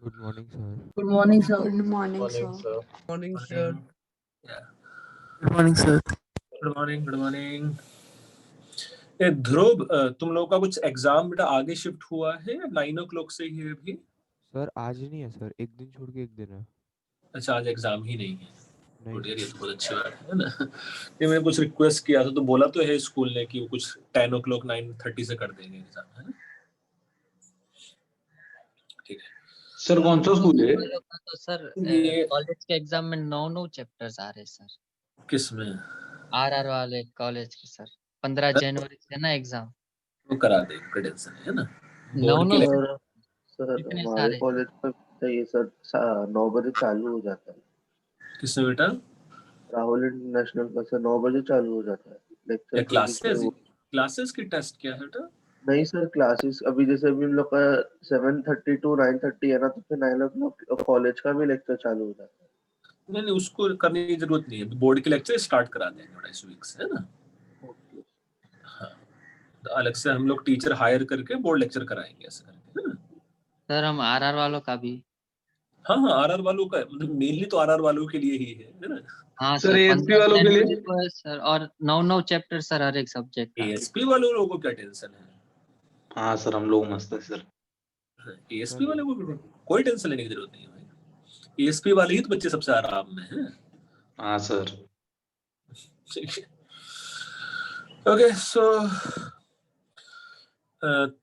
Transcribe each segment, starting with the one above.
Good morning, sir. Good morning, sir. Good morning, Morning, sir. sir. Morning, sir. Yeah. Good morning, sir. Good morning good morning. ए ध्रुव, तुम लोगों का कुछ exam बेटा आगे shift हुआ है या 9 o'clock से ही है अभी? सर आज नहीं है सर, एक दिन छोड़ के एक दिन है। अच्छा, आज एग्जाम ही नहीं है। नहीं गुड यार, ये सर। तो बहुत अच्छी बात है ना। ये मैंने कुछ रिक्वेस्ट किया था तो बोला तो है स्कूल ने कि वो कुछ 10 o'clock 9:30 से कर देंगे एग्जाम, है ना? ठीक है सर कौन सा स्कूल है? तो सर ये कॉलेज के एग्जाम में 9 चैप्टर्स आ रहे सर। किसमें? आरआर वाले कॉलेज के सर 15 जनवरी से ना एग्जाम। वो करा देंगे, कोई टेंशन नहीं है ना। 9 बोर्ड के सर इतने हमारे सारे कॉलेज का चाहिए सर 9 बजे चालू हो जाता है। किसमें बेटा? राहुल इंटरनेशनल का सर 9 बजे चालू हो जाता है लेक्चर या के बीच में क्लासेस वो। क्लासेस की टेस्ट क्या है बेटा? नहीं सर, क्लासेस अभी जैसे अभी हम लोग का 7:30 to 9:30 है ना, तो फिर 9 o'clock कॉलेज का भी लेक्चर चालू हो जाता है। नहीं नहीं, उसको करने की जरूरत नहीं है, बोर्ड के लेक्चर स्टार्ट करा देंगे बेटा इस वीक से, है ना? ओके। हाँ, तो अलग से हम लोग टीचर हायर करके बोर्ड लेक्चर कराएंगे ऐसा करके, है ना? सर हम आरआर वालों का भी। हाँ हाँ, आरआर वालों का मतलब मेनली तो आरआर वालों के लिए ही है ना? हाँ सर सर एएसपी 15 वालों के लिए? जनवरी को है सर, और 9 चैप्टर सर हर एक सब्जेक्ट का। एएसपी वालों लोगों को क्या टेंशन है? हाँ सर, हम लोग मस्त है सर। एएसपी वाले को भी कोई टेंशन लेने की जरूरत नहीं है भाई। एएसपी वाले ही तो बच्चे सबसे आराम में हैं। हाँ सर। ओके, सो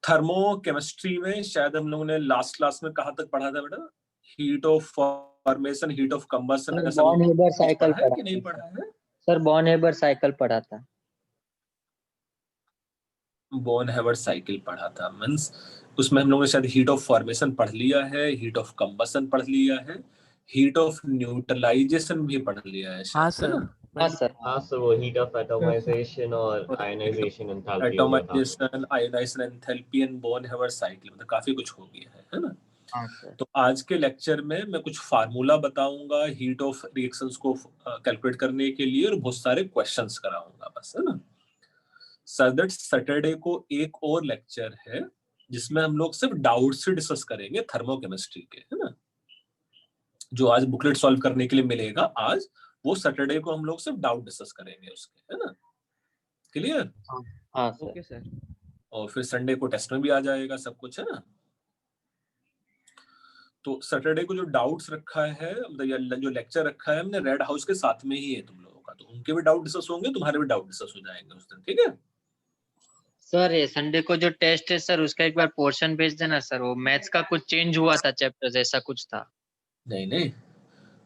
थर्मो केमिस्ट्री में शायद हम लोगों ने लास्ट क्लास में कहाँ तक पढ़ा था बेटा? Heat of formation, heat of combustion, ऐसा बॉन हेबर साइकिल पढ़ा है कि पढ़ा नहीं था पढ़ा है? सर, बॉन हेबर साइकिल पढ़ा था। बॉन हेवर साइकिल पढ़ा था, मींस उसमें हम लोगों ने शायद हीट ऑफ फॉर्मेशन पढ़ लिया है, हीट ऑफ कंबशन पढ़ लिया है, हीट ऑफ न्यूट्रलाइजेशन भी पढ़ लिया है हाँ शायद, है सर। ना? हाँ सर। हाँ, सर वो हीट ऑफ एटमाइजेशन और आयनाइजेशन एंथैल्पी हो गया था। Atomisation, ionisation, enthalpy and Bon हेवर cycle, मतलब काफी कुछ हो गया है ना? हाँ सर। तो आज के लेक्चर में मैं कुछ फार्मूला बताऊंगा हीट ऑफ रिएक्शंस को कैलकुलेट करने के लिए, और बहुत सारे क्वेश्चंस कराऊंगा बस, है ना? सर दैट सैटरडे को एक और लेक्चर है जिसमें हम लोग सिर्फ डाउट से डिस्कस करेंगे थर्मोकेमिस्ट्री के, है ना? जो आज बुकलेट सॉल्व करने के लिए मिलेगा आज, वो सैटरडे को हम लोग सिर्फ डाउट डिस्कस करेंगे उसके, है ना? क्लियर? हाँ सर। Okay sir. और फिर संडे को टेस्ट में भी आ जाएगा सब कुछ, है ना? तो सैटरडे को जो डाउट्स रखा है, मतलब जो लेक्चर रखा है हमने, रेड हाउस के साथ में ही है तुम लोगों का, तो उनके भी डाउट डिस्कस होंगे, तुम्हारे भी डाउट डिस्कस हो जाएंगे उस दिन, ठीक है? सर ये संडे को जो टेस्ट है सर, उसका एक बार पोर्शन भेज देना सर। वो मैथ्स का कुछ चेंज हुआ था चैप्टर, ऐसा कुछ था। नहीं नहीं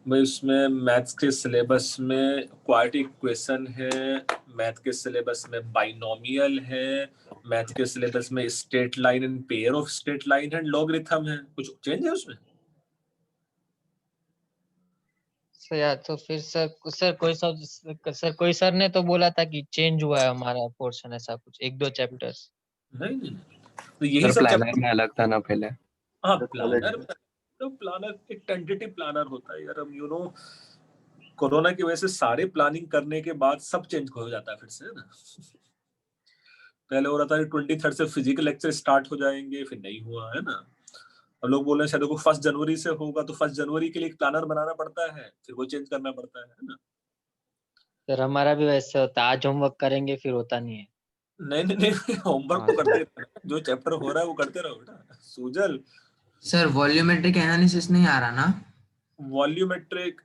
भाई, उसमें मैथ्स के सिलेबस में क्वाड्रेटिक इक्वेशन है, मैथ के सिलेबस में बाइनोमियल है, मैथ के सिलेबस में straight line and pair of straight line and logarithm है। कुछ चेंज है उसमें? सर यार, तो फिर सर कोई सर ने तो बोला था कि चेंज हुआ है हमारा पोर्शन, ऐसा कुछ 1-2 चैप्टर्स। नहीं नहीं नहीं, तो यही सर सब प्लानर में अलग था ना पहले। हाँ, तो प्लानर, तो प्लानर एक टेंटेटिव प्लानर होता है यार। अब कोरोना की वजह से सारे प्लानिंग करने के बाद सब चेंज हो जाता है फिर से, है ना? पहले हो रहा था 23rd से फिजिकल लेक्चर स्टार्ट हो जाएंगे, फिर नहीं हुआ, है ना? अब लोग बोल रहे हैं शायद को 1 जनवरी से होगा, तो 1 जनवरी के लिए एक प्लानर बनाना पड़ता है, फिर वो चेंज करना पड़ता है ना? सर हमारा भी वैसे होता है, आज होमवर्क करेंगे फिर होता नहीं है। नहीं नहीं नहीं, होमवर्क तो करते रहना, जो चैप्टर हो रहा है वो करते रहो बेटा। सुजल, सर वॉल्यूमेट्रिक एनालिसिस नहीं आ रहा ना? वॉल्यूमेट्रिक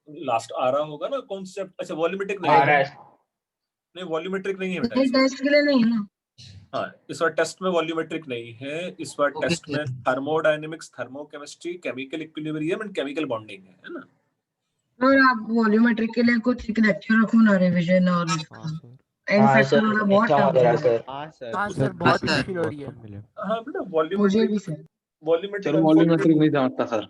लास्ट आ रहा होगा ना कॉन्सेप्ट? अच्छा, वॉल्यूमेट्रिक नहीं आ है, रहा है। नहीं वॉल्यूमेट्रिक नहीं है बेटा नहीं, इस बार। टेस्ट के लिए नहीं है ना। हाँ, इस बार टेस्ट में वॉल्यूमेट्रिक नहीं है, इस बार ओके टेस्ट में sir. Thermodynamics, thermochemistry, chemical equilibrium and chemical bonding है ना? और आप वॉल्यूमेट्रिक के लिए कुछ एक लेक्चर रखो ना, रिवीजन और हाँ इसका सर। एंड हाँ फैक्टर सर, वाला बहुत अच्छा टफ हो रहा है है। सर। हाँ सर। हाँ कुछ सर, बहुत सर, मुश्किल हो रही है। बहुत मिले। हाँ बेटा, मुझे भी सर। वॉल्यूमेट्रिक सर वॉल्यूमेट्रिक नहीं समझता सर।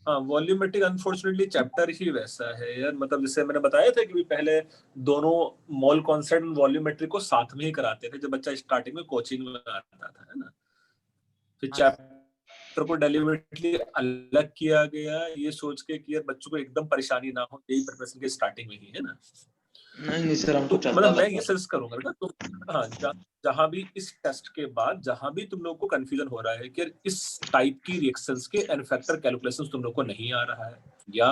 हाँ, वॉल्यूमेट्रिक अनफॉर्चुनेटली चैप्टर ही वैसा है यार। मतलब जैसे मैंने बताया था कि पहले दोनों मोल कांस्टेंट और वॉल्यूमेट्रिक को साथ में ही कराते थे जब बच्चा स्टार्टिंग में कोचिंग में आता था, है ना? फिर चैप्टर को डेलिबरेटली अलग किया गया, ये सोच के कि यार बच्चों को एकदम परेशानी ना हो, यही प्रिपरेशन के स्टार्टिंग में ही, है ना? नहीं सर, हमको तो चलता मतलब था मैं ये सजेस्ट करूंगा बेटा, तो हाँ, जहां भी इस टेस्ट के बाद जहां भी तुम लोग को कंफ्यूजन हो रहा है कि इस टाइप की रिएक्शंस के एन फैक्टर कैलकुलेशंस तुम लोग को नहीं आ रहा है, या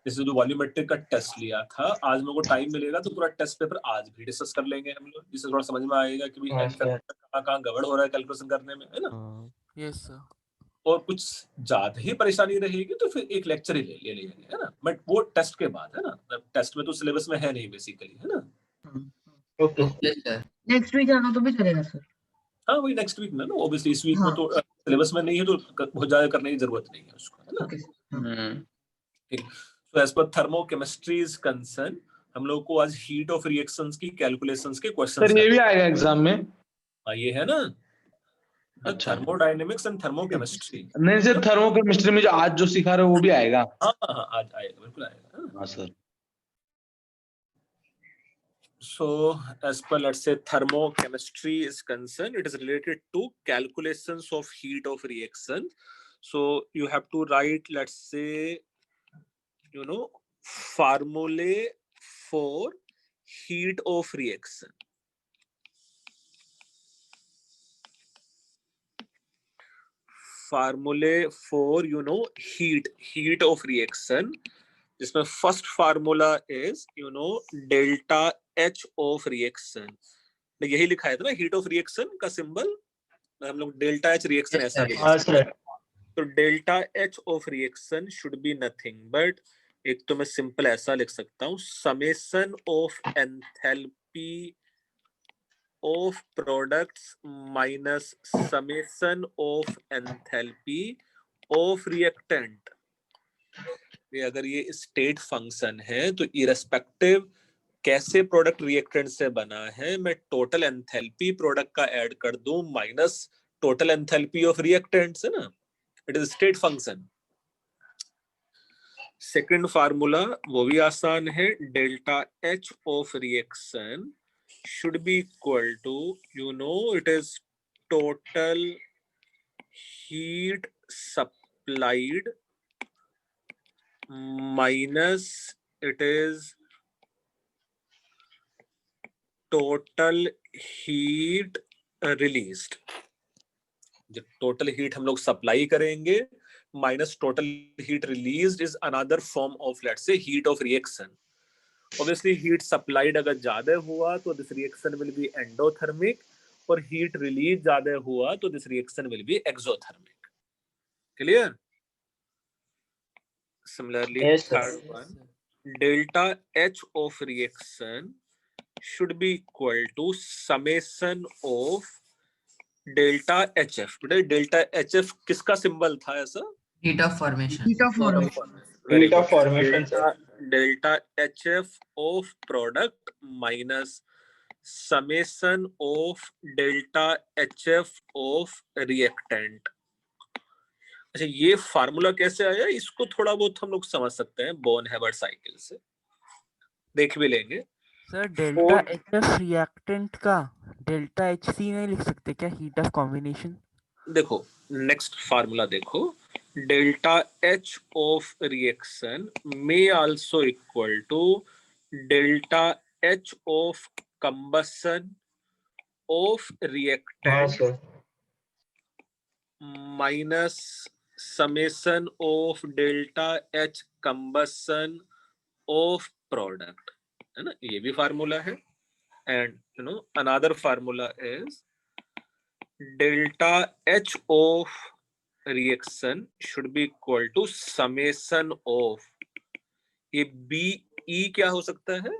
जैसे जो वॉल्यूमेट्रिक का टेस्ट लिया था, आज मेरे को टाइम मिलेगा तो पूरा टेस्ट पेपर आज भी डिस्कस कर लेंगे हम लोग, जिससे थोड़ा समझ में आएगा कि भाई एन फैक्टर कहाँ गड़बड़ हो रहा है कैलकुलेशन करने में, है ना। हाँ यस सर। और कुछ ज्यादा ही परेशानी रहेगी तो फिर एक लेक्चर ही ले लेंगे, है ना, बट वो टेस्ट के बाद, है ना, टेस्ट में तो सिलेबस में है नहीं बेसिकली, है ना। Okay yes sir. Next week आना तो भी चलेगा सर। हाँ वही नेक्स्ट वीक में ना, ऑब्वियसली इस वीक में हाँ तो सिलेबस में नहीं है तो बहुत ज्यादा करने की जरूरत नहीं है उसको, है ना। ओके ठीक, so as far thermochemistry is concern, हम लोग को आज हीट ऑफ रिएक्शंस की कैलकुलेशंस के क्वेश्चंस सर, ये भी आएगा एग्जाम में? ये है ना, अच्छा। Thermodynamics and thermochemistry. नहीं सर, थर्मोकेमिस्ट्री में जो आज जो सिखा रहे हो वो भी आएगा? हाँ हाँ आज आएगा, बिल्कुल आएगा। हाँ sir. So, as per, let's say, thermochemistry is concerned, it is related to calculations of heat of reaction. So you have to write, let's say, formulae for heat of reaction. Formulae for, heat of reaction. जिसमें first formula is delta H of reaction, यही लिखा है था ना, heat of reaction का symbol हम लोग delta H reaction ऐसा लिखा है। तो delta H of reaction should be nothing but, एक तो मैं सिंपल ऐसा लिख सकता हूँ, summation of enthalpy of products minus summation of enthalpy of reactant. अगर ये स्टेट फंक्शन है तो इरेस्पेक्टिव कैसे प्रोडक्ट रिएक्टेंट से बना है, मैं टोटल एंथैल्पी प्रोडक्ट का ऐड कर दूं minus total enthalpy of reactants, है ना, it is state function. Second formula वो भी आसान है, delta H of reaction should be equal to, it is total heat supplied minus it is total heat released। जो total heat हम लोग supply करेंगे minus total heat released is another form of, let's say, heat of reaction. Obviously heat supplied अगर ज्यादा हुआ तो this reaction will be endothermic, और heat release ज्यादा हुआ तो this reaction will be exothermic. Clear? Similarly, third one, delta H of reaction should be equal to summation of delta HF। बेटा delta HF किसका सिंबल था ऐसा? Heat of formation. Very good। Delta HF of product minus summation of delta HF of reactant। अच्छा, ये formula कैसे आया, इसको थोड़ा बहुत हम लोग समझ सकते हैं बोन हेबर्ट साइकिल से, देख भी लेंगे। सर डेल्टा एचएफ रिएक्टेंट का डेल्टा एचसी नहीं लिख सकते क्या, हीट ऑफ कॉम्बिनेशन? देखो नेक्स्ट फार्मूला देखो, delta H of reaction may also equal to delta H of combustion of reactant minus summation of delta H combustion of product, है ना, ये भी फार्मूला है। And another formula is delta H of reaction should be equal to summation of, ये BE क्या हो सकता है?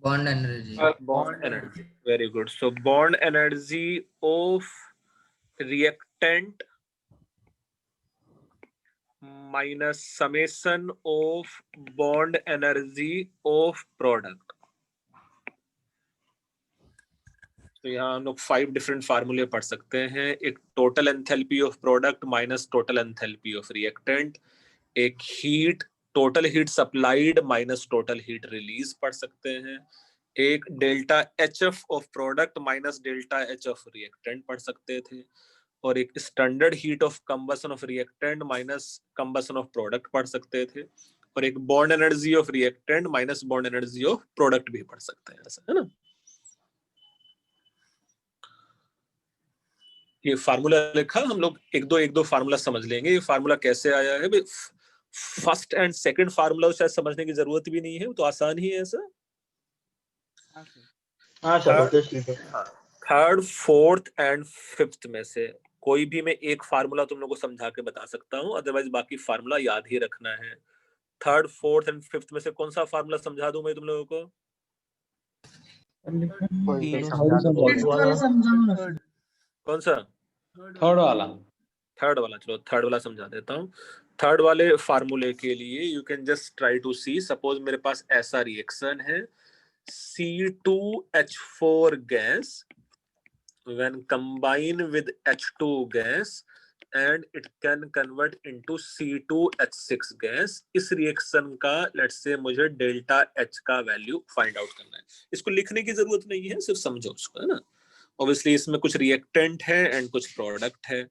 Bond energy. Bond energy, very good. So bond energy of reactant minus summation of bond energy of product। तो यहाँ हम लोग 5 different फार्मूले पढ़ सकते हैं। एक total enthalpy of product minus total enthalpy of reactant, एक heat total heat supplied minus total heat release पढ़ सकते हैं, एक delta HF of product minus delta H of reactant पढ़ सकते थे, और एक standard heat of combustion of reactant minus combustion of product पढ़ सकते थे, और एक bond energy of reactant minus bond energy of product भी पढ़ सकते हैं, ऐसा है ना। ये फार्मूला लिखा, हम लोग एक दो फार्मूला समझ लेंगे। ये फार्मूला कैसे आया है, फर्स्ट एंड सेकंड फार्मूला शायद समझने की जरूरत भी नहीं है, वो तो आसान ही है ऐसा। हाँ सर, वो तो ठीक है। थर्ड, फोर्थ एंड फिफ्थ में से कोई भी मैं एक फार्मूला तुम लोगों को समझा के बता सकता हूँ, अदरवाइज बाकी फार्मूला याद ही रखना है। थर्ड, फोर्थ एंड फिफ्थ में से कौन सा फार्मूला समझा दूं मैं तुम लोगों को? कौन सा? थर्ड वाला। थर्ड वाला, चलो थर्ड वाला समझा देता हूँ। थर्ड वाले फार्मूले के लिए you can just try to see, suppose मेरे पास ऐसा रिएक्शन है, C2H4 gas when combined with H2 gas and it can convert into C2H6 gas. इस रिएक्शन का लेट्स से मुझे डेल्टा H का वैल्यू फाइंड आउट करना है। इसको लिखने की जरूरत नहीं है, सिर्फ समझो उसको, है ना। ऑब्वियसली इसमें कुछ रिएक्टेंट है एंड कुछ प्रोडक्ट है।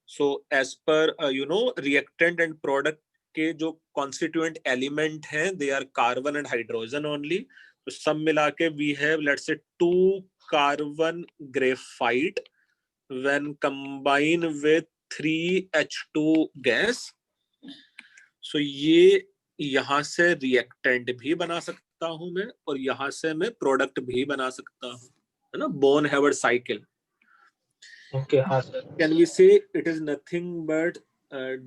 So as per you know reactant and product के जो कॉन्स्टिट्यूएंट एलिमेंट हैं they are carbon and hydrogen only. तो सब मिला के we have let's say 2 carbon graphite when combine with 3H2 gas. So ये यहां से रिएक्टेंट भी बना सकता हूं मैं और यहां से मैं प्रोडक्ट भी बना सकता हूं, है ना, बोन हेवर्ड साइकिल। ओके, हाँ sir. Can we say it is nothing but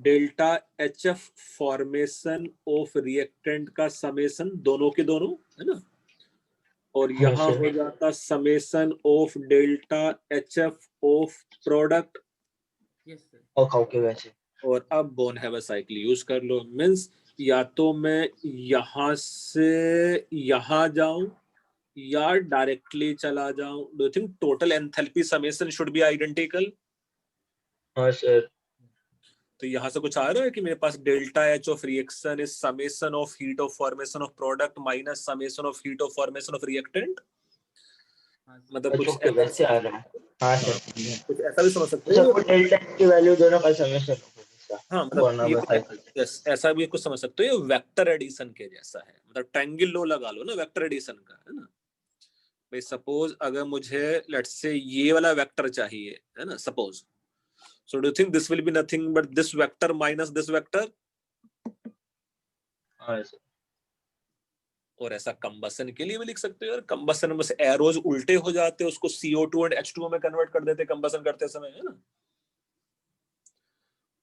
delta HF formation of reactant का समेशन दोनों के दोनों, है ना, और यहाँ हो जाता summation of delta HF of product. Okay वैसे। और अब बोन हैवर साइकिल यूज कर लो, मींस या तो मैं यहाँ से यहाँ जाऊं या डायरेक्टली चला जाऊं। Do you think total enthalpy summation should be identical? हाँ सर। तो यहाँ से कुछ आ रहा है कि मेरे पास delta H of reaction is summation of heat of formation of product minus summation of heat of formation of reactant. मतलब कुछ वैसे आ रहा है। हाँ सर, कुछ ऐसा भी समझ सकते हो। डेल्टा की वैल्यू दोनों का समेशन। हाँ, मतलब यस, ऐसा भी कुछ समझ सकते हो। ये वेक्टर एडिशन के जैसा है, मतलब ट्रायंगल लो लगा लो ना वेक्टर एडिशन का, है ना। भाई सपोज अगर मुझे लेट्स से ये वाला वेक्टर चाहिए, है ना, suppose, so do you think this will be nothing but this vector minus this vector? और ऐसा कंबसन के लिए भी लिख सकते हो यार। कंबसन में से एरोज उल्टे हो जाते हैं, उसको CO2 एंड H2O में कन्वर्ट कर देते कंबसन करते समय, है ना।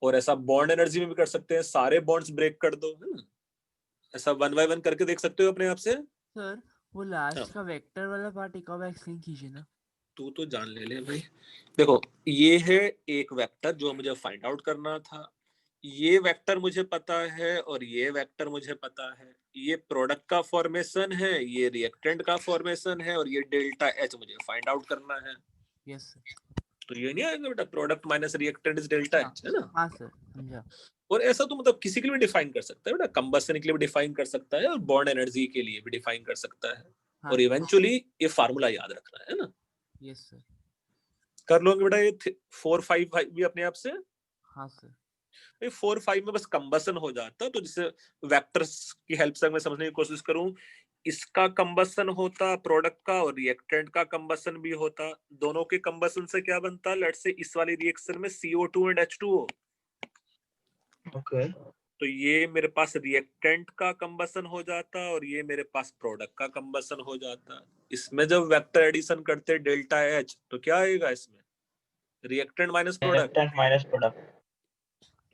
और ऐसा बॉन्ड एनर्जी में भी कर सकते हैं, सारे बॉन्ड्स ब्रेक कर दो, है ना। ऐसा 1 by 1 करके देख सकते हो अपने आप से। सर वो लास्ट का वेक्टर वाला पार्ट एक और एक्सप्लेन कीजिए ना। तू तो जान ले भाई। देखो ये है एक वेक्टर जो मुझे फाइंड आउट करना था। ये वेक्टर मुझे पता है और ये वेक्टर मुझे पता है। ये प्रोडक्ट का फॉर्मेशन है, ये रिएक्टेंट का फॉर्मेशन है और ये डेल्टा H मुझे फाइंड आउट करना है। Yes sir. तो ये नहीं आएगा बेटा, product minus reactant is delta H, है ना। हाँ सर, समझा। और ऐसा तो मतलब किसी के लिए भी डिफाइन कर सकता है बेटा, कंबसन के लिए भी डिफाइन कर सकता है और बॉन्ड एनर्जी के लिए भी डिफाइन कर सकता है। हाँ, और इवेंचुअली ये फार्मूला याद रखना है ना। Yes sir. कर लोगे बेटा ये 4, 5 भी अपने आप से। हाँ सर। 4, 5 में बस कंबसन हो जाता, तो जैसे वेक्टर्स की हेल्प से मैं समझने की कोशिश करूं, इसका कंबसन होता प्रोडक्ट का और रिएक्टेंट का कंबसन भी होता। दोनों के कंबसन से क्या बनता, लेट्स से इस वाली रिएक्शन में CO2 एंड H2O। ओके। तो ये मेरे पास रिएक्टेंट का कंबसन हो जाता और ये मेरे पास प्रोडक्ट का कंबसन हो जाता। इसमें जब वेक्टर एडिशन करते डेल्टा H तो क्या आएगा इसमें, रिएक्टेंट माइनस प्रोडक्ट।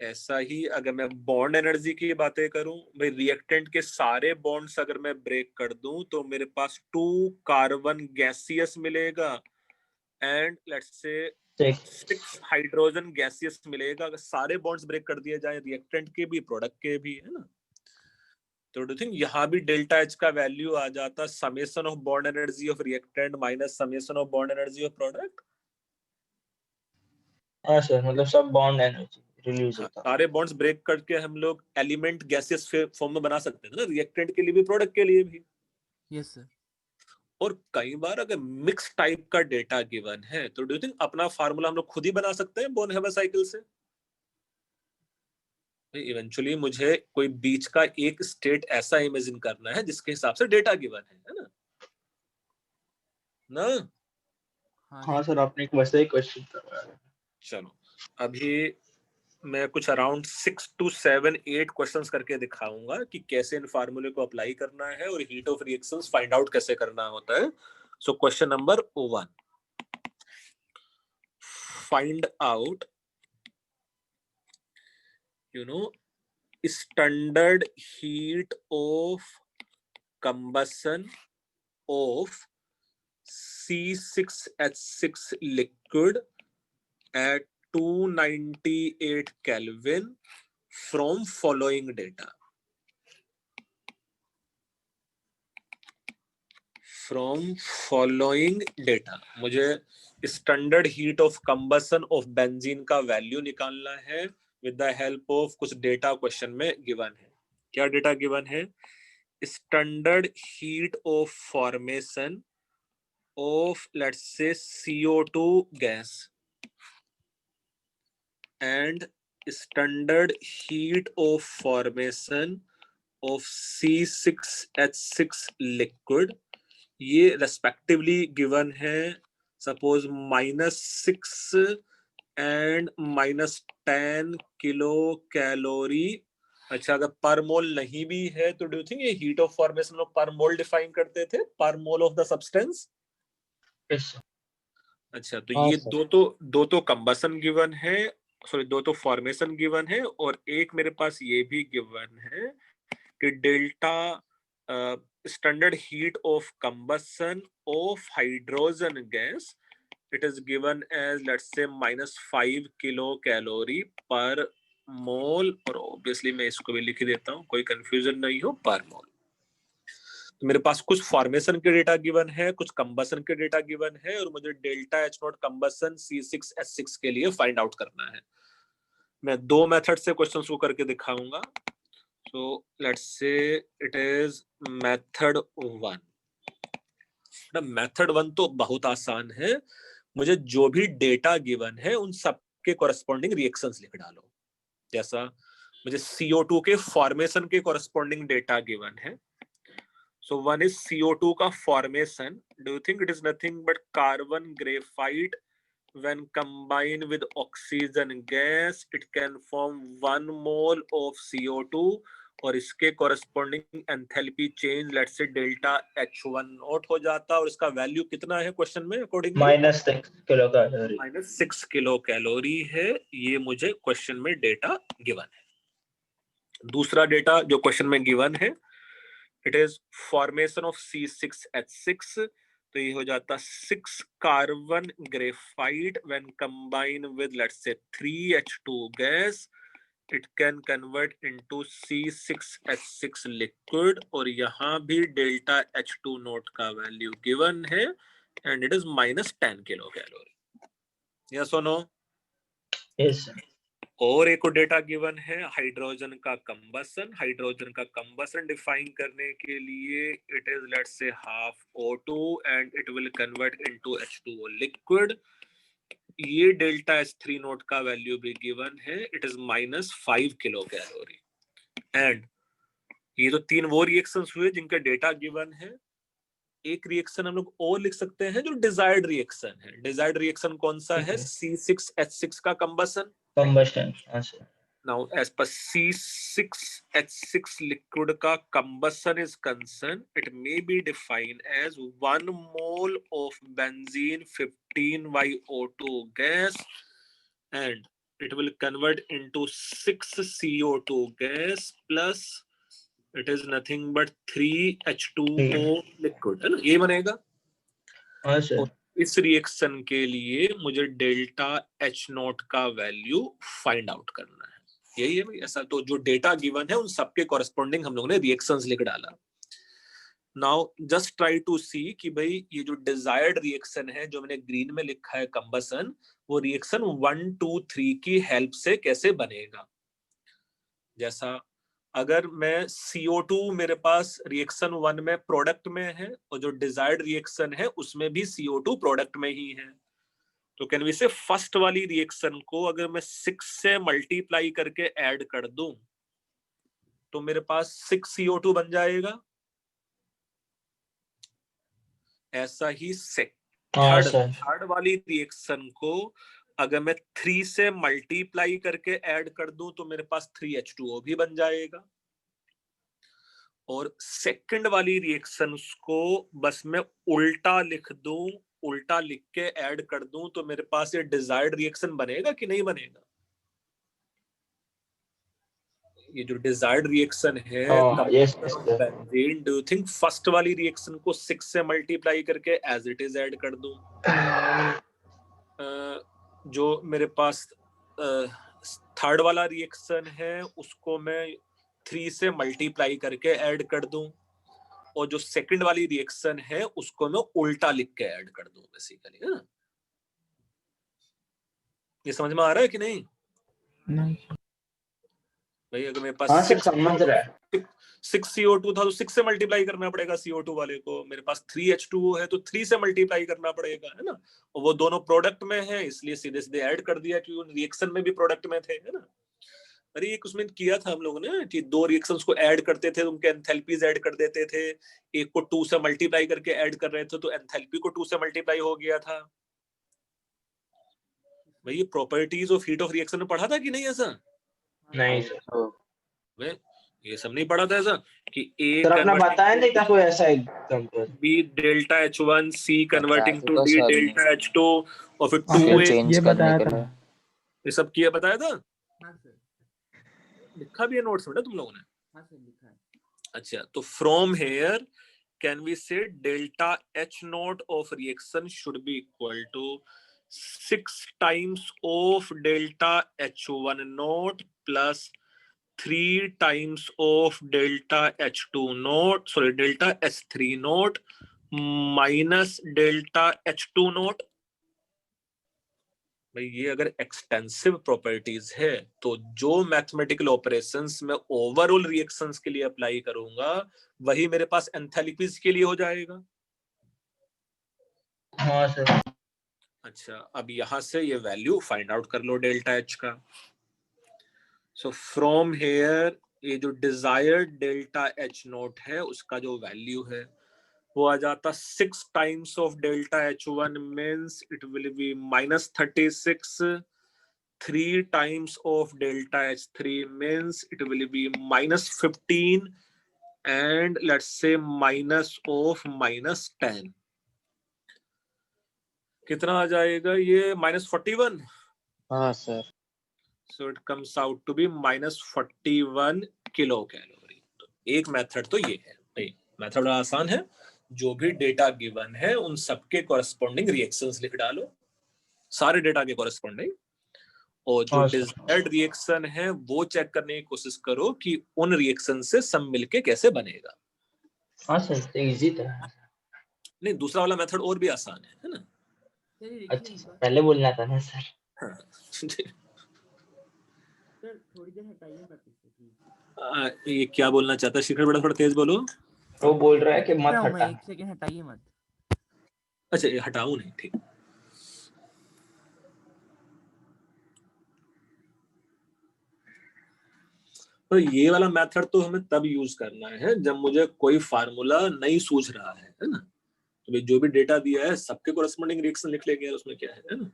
ऐसा ही अगर मैं बॉन्ड एनर्जी की बातें करूं, भाई रिएक्टेंट के सारे बॉन्ड्स अगर मैं ब्रेक कर दूं तो मेरे पास 2 कार्बन गैसियस मिलेगा and let's say 6 hydrogen gaseous मिलेगा। अगर सारे बॉन्ड्स ब्रेक कर दिए जाए रिएक्टेंट के भी प्रोडक्ट के भी, है ना। तो डू थिंक यहाँ भी डेल्टा H का वैल्यू आ जाता summation of bond energy of reactant minus summation of bond energy of product. हाँ सर, मतलब सब बॉन्ड एनर्जी रिलीज होता है। सारे बॉन्ड्स ब्रेक करके हम लोग एलिमेंट गैसियस फॉर्म में बना सकते हैं ना, रिएक्टेंट के लिए भी प्रोडक्ट के लिए भी। Yes sir. और कई बार अगर मिक्स टाइप का डेटा गिवन है तो डू यू थिंक अपना फार्मूला हम लोग खुद ही बना सकते हैं बोन हेवर साइकिल से? इवेंचुअली मुझे कोई बीच का एक स्टेट ऐसा इमेजिन करना है जिसके हिसाब से डेटा गिवन है ना ना। हाँ सर, आपने एक वैसा ही क्वेश्चन करवाया। चलो अभी मैं कुछ अराउंड 6 to 7 8 क्वेश्चंस करके दिखाऊंगा कि कैसे इन फार्मूले को अप्लाई करना है और heat of reactions find out कैसे करना होता है। So question number 1, find out standard heat of combustion of C6H6 liquid at 298 Kelvin from following data. मुझे standard heat of combustion of benzene का वैल्यू निकालना है विद द हेल्प ऑफ कुछ data question में गिवन है। क्या data given है? Standard heat of formation of let's से CO2 gas and standard heat of formation of C6H6 liquid, ये रेस्पेक्टिवली गिवन है। Suppose -6 and -10 kilo calorie. अच्छा, अगर पर मोल नहीं भी है तो डू यू थिंक ये हीट ऑफ फॉर्मेशन लोग पर मोल डिफाइन करते थे, पर मोल ऑफ द सब्सटेंस? अच्छा, तो ये दो तो कंबसन गिवन है, सॉरी दो तो फॉर्मेशन गिवन है, और एक मेरे पास ये भी गिवन है कि delta standard heat of combustion of hydrogen gas, it is given as let's say -5 kilocalorie per mole, और obviously मैं इसको भी लिख देता हूँ, कोई कंफ्यूजन नहीं हो, पर मोल। तो मेरे पास कुछ फॉर्मेशन के डेटा गिवन है, कुछ कंबसन के डेटा गिवन है, और मुझे डेल्टा H0 कंबसन C6H6 के लिए फाइंड आउट करना है। मैं दो मेथड से क्वेश्चंस को करके दिखाऊंगा। So let's say it is method 1. ना method 1 तो बहुत आसान है, मुझे जो भी डेटा गिवन है उन सब के कॉरेस्पॉन्डिंग रिएक्शंस लिख डालो। जैसा मुझे CO2 के फॉर्मेशन के कॉरेस्पॉन्डिंग डेटा गिवन है। So one is CO2 का formation, do you think it is nothing but carbon graphite when combined with oxygen gas it can form 1 mole of CO2, और इसके corresponding enthalpy change let's say delta H1 note हो जाता, और इसका value कितना है question में accordingly? -6 kilo calorie. -6 kilo calorie है, ये मुझे क्वेश्चन में डेटा गिवन है। दूसरा डेटा जो क्वेश्चन में गिवन है, it is formation of C6H6, तो ये हो जाता 6 carbon graphite when combine with let's say 3H2 gas, it can convert into C6H6 liquid, और यहाँ भी डेल्टा H2 नोट का वैल्यू गिवन है and it is -10 kilo calorie. Yes और नो? यस। और एक डेटा गिवन है हाइड्रोजन का कंबसन। हाइड्रोजन का कंबसन डिफाइन करने के लिए इट इज लेट्स से half O2 and it will convert into H2O liquid. ये डेल्टा H3 नोट का वैल्यू भी गिवन है, it is -5 kilo calorie. And ये तो तीन वो रिएक्शंस हुए जिनका डेटा गिवन है। एक रिएक्शन हम लोग और लिख सकते हैं जो डिजायर्ड रिएक्शन है। डिजायर्ड रिएक्शन कौन सा है? C6H6 का combustion. Now, as per C6H6 liquid का combustion is concerned, it may be defined as 1 mole of benzene 15Y02 gas, and it will convert into 6 CO2 gas plus it is nothing but 3H2O liquid, है ना? ये बनेगा। और इस reaction के लिए मुझे डेल्टा H0 का वैल्यू फाइंड आउट करना है। यही है भाई, ऐसा। तो जो डेटा गिवन है उन सबके कॉरेस्पॉन्डिंग हम लोगों ने रिएक्शंस लिख डाला। नाउ जस्ट ट्राई टू सी कि भाई ये जो डिजायर्ड रिएक्शन है जो मैंने ग्रीन में लिखा है कंबसन, वो रिएक्शन 1, 2, 3 की हेल्प से कैसे बनेगा। जैसा अगर मैं CO2 मेरे पास रिएक्शन 1 में प्रोडक्ट में है, और जो डिजायर्ड रिएक्शन है उसमें भी CO2 प्रोडक्ट में ही है, तो कैन वी से फर्स्ट वाली रिएक्शन को अगर मैं 6 से मल्टीप्लाई करके ऐड कर दूं तो मेरे पास 6 CO2 बन जाएगा। ऐसा ही थर्ड वाली रिएक्शन को अगर मैं 3 से मल्टीप्लाई करके ऐड कर दूं तो मेरे पास 3H2O भी बन जाएगा। और सेकंड वाली रिएक्शंस को बस मैं उल्टा लिख दूं, उल्टा लिख के ऐड कर दूं तो मेरे पास ये डिजायर्ड रिएक्शन बनेगा कि नहीं बनेगा? ये जो डिजायर्ड रिएक्शन है benzene, do you think first वाली रिएक्शन को 6 से मल्टीप्लाई करके एज इट इज ऐड कर दूं? जो मेरे पास थर्ड वाला रिएक्शन है उसको मैं 3 से मल्टीप्लाई करके ऐड कर दूं, और जो सेकंड वाली रिएक्शन है उसको मैं उल्टा लिख के ऐड कर दूं बेसिकली, है ना? ये समझ में आ रहा है कि नहीं? भाई अगर मेरे पास 6 CO2 था तो 6 से मल्टीप्लाई करना पड़ेगा CO2 वाले को। मेरे पास 3H2O है तो 3 से मल्टीप्लाई करना पड़ेगा, है ना? और वो दोनों प्रोडक्ट में है इसलिए सीधे सीधे ऐड कर दिया कि उन रिएक्शन में भी प्रोडक्ट में थे, है ना? अरे एक उसमें किया था हम लोगों ने कि 2 रिएक्शंस को ऐड करते थे, उनके एंथैल्पीज ऐड कर देते थे। एक को 2 से मल्टीप्लाई करके ऐड कर रहे थे तो एंथैल्पी को 2 से मल्टीप्लाई हो गया था। भाई ये properties of heat of reaction में पढ़ा था कि नहीं ऐसा? नहीं सर, ये सब नहीं पढ़ा था ऐसा कि A सर आपने बताया नहीं था कोई ऐसा example? B delta H1 C converting to D delta H2 और फिर 2A चेंज करने के लिए ये सब किया बताया था? हाँ सर, लिखा भी है नोट्स में तुम लोगों ने? हाँ सर लिखा है। अच्छा, तो from here can we say delta H naught of reaction should be equal to 6 times of delta H1 naught plus 3 times of delta H2 naught, sorry delta H3 naught minus delta H2 naught. भाई ये अगर extensive properties है तो जो mathematical operations में overall reactions के लिए apply करूंगा वही मेरे पास एंथैल्पीज के लिए हो जाएगा। हाँ सर। अच्छा, अब यहां से ये वैल्यू फाइंड आउट कर लो डेल्टा H का। सो फ्रॉम हेयर ये जो डिजायर्ड डेल्टा H नोट है उसका जो वैल्यू है वो आ जाता 6 times of delta H1 means it will be minus 36. 3 times of delta H3 means it will be minus 15 and let's say minus of minus 10. कितना आ जाएगा ये? minus 41. हाँ sir. So it comes out to be minus 41 kilo calorie. तो एक method तो ये है भाई, मेथड बड़ा आसान है। जो भी डेटा गिवन है उन सबके कॉरेस्पॉन्डिंग रिएक्शंस लिख डालो, सारे डेटा के कॉरेस्पॉन्डिंग, और जो डिजायर्ड रिएक्शन है वो चेक करने की कोशिश करो कि उन रिएक्शन से सब मिलके कैसे बनेगा। हाँ सर, तो इजी था। नहीं, दूसरा वाला मेथड और भी आसान है ना? अच्छा, पहले बोलना था ना सर। हाँ। सर थोड़ी देर हटाइए मत इससे प्लीज। ये क्या बोलना चाहता है शिखर? बड़ा थोड़ा तेज बोलो। वो बोल रहा है कि मत हटा। 1 सेकंड हटाइए मत। अच्छा, ये हटाऊं नहीं, ठीक। तो ये वाला मेथड तो हमें तब यूज करना है जब मुझे कोई फार्मूला नहीं सूझ रहा है ना? तो जो भी डेटा दिया है सबके कोरेस्पॉन्डिंग रिएक्शन लिख लेंगे, उसमें क्या है ना?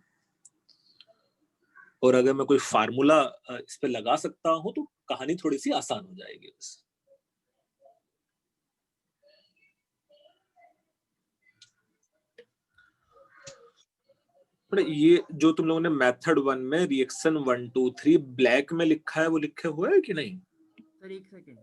और अगर मैं कोई फार्मूला इस पे लगा सकता हूं तो कहानी थोड़ी सी आसान हो जाएगी बस। ये जो तुम लोगों ने मेथड 1 में रिएक्शन 1 2 3 ब्लैक में लिखा है वो लिखे हुआ है कि नहीं? Sir 1 second.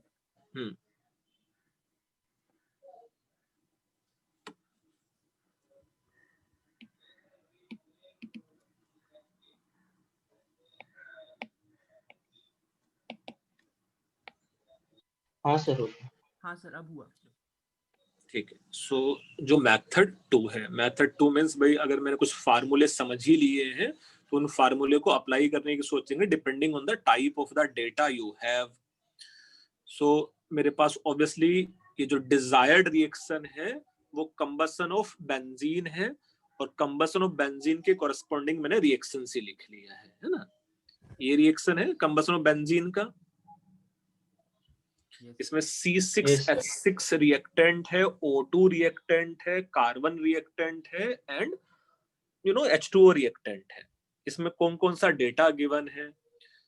हाँ सर, हाँ सर अब हुआ। ठीक है। सो जो मेथड 2 है, मेथड 2 मींस भाई अगर मैंने कुछ फार्मूले समझ ही लिए हैं तो उन फार्मूले को अप्लाई करने की सोचेंगे depending on the type of the data you have. So मेरे पास ऑब्वियसली ये जो डिजायर्ड रिएक्शन है वो कंबसन ऑफ बेंजीन है और कंबसन ऑफ बेंजीन के कॉरेस्पॉन्डिंग मैंने रिएक्शन से लिख लिया है ना। ये रिएक्शन है कंबसन ऑफ बेंजीन का, इसमें C6H6 रिएक्टेंट है, O2 रिएक्टेंट है, कार्बन रिएक्टेंट है एंड H2O रिएक्टेंट है। इसमें कौन कौन सा डेटा गिवन है?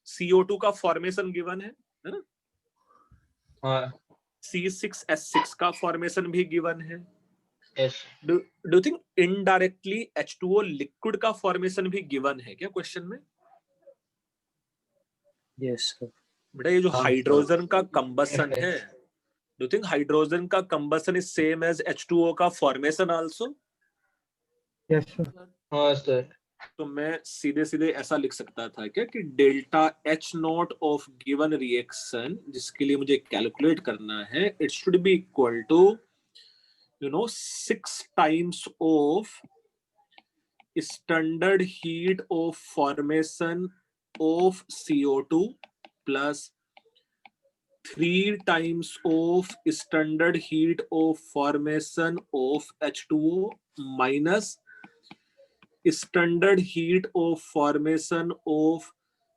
CO2 का फॉर्मेशन गिवन है ना। हाँ C6H6 का फॉर्मेशन भी गिवन है। Yes do you think indirectly H2O liquid का फॉर्मेशन भी गिवन है क्या क्वेश्चन में? Yes sir. बेटा ये जो हाँ, हाइड्रोजन का कंबसन है, डू यू थिंक हाइड्रोजन का combustion is same as H2O का फॉर्मेशन आल्सो? Yes sir. हाँ सर। तो मैं सीधे सीधे ऐसा लिख सकता था क्या कि delta H naught of given reaction, जिसके लिए मुझे कैलकुलेट करना है, it should be equal to 6 times of standard heat of formation of CO2 plus 3 times of standard heat of formation of H2O minus standard heat of formation of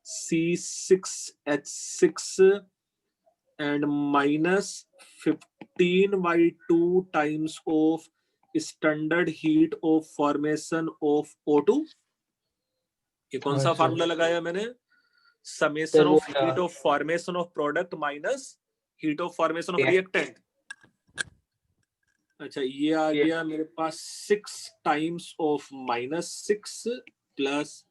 C6H6 and minus 15/2 times of standard heat of formation of O2। ये कौन सा formula लगाया मैंने? Summation of heat of formation of product minus heat of formation of reactant. अच्छा ये आ गया मेरे पास 6 times of -6 plus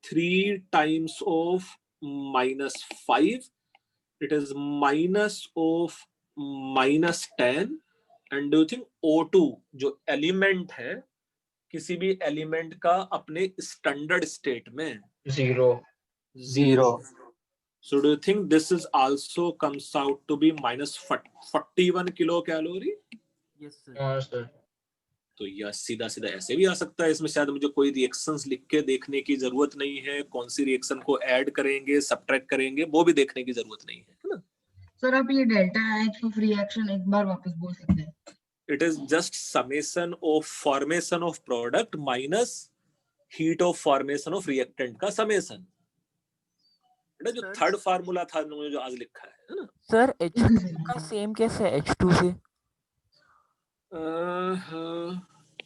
3 times of -5, it is minus of -10। And do you think O2 जो एलिमेंट है, किसी भी एलिमेंट का अपने स्टैंडर्ड स्टेट में zero, so do you think this is also comes out to be -41 kilo calorie? Yes sir. हाँ sir. तो यह सीधा सीधा ऐसे भी आ सकता है। इसमें शायद मुझे कोई रिएक्शंस लिख के देखने की जरूरत नहीं है, कौन सी रिएक्शन को ऐड करेंगे सब्ट्रैक्ट करेंगे वो भी देखने की जरूरत नहीं है ना। सर आप ये डेल्टा H ऑफ रिएक्शन एक बार वापस बोल सकते हैं? It is just summation of formation of product minus heat of formation of reactant का समेशन। जो थर्ड फार्मूला था जो आज लिखा है ना सर H2 का सेम कैसे है H2 से?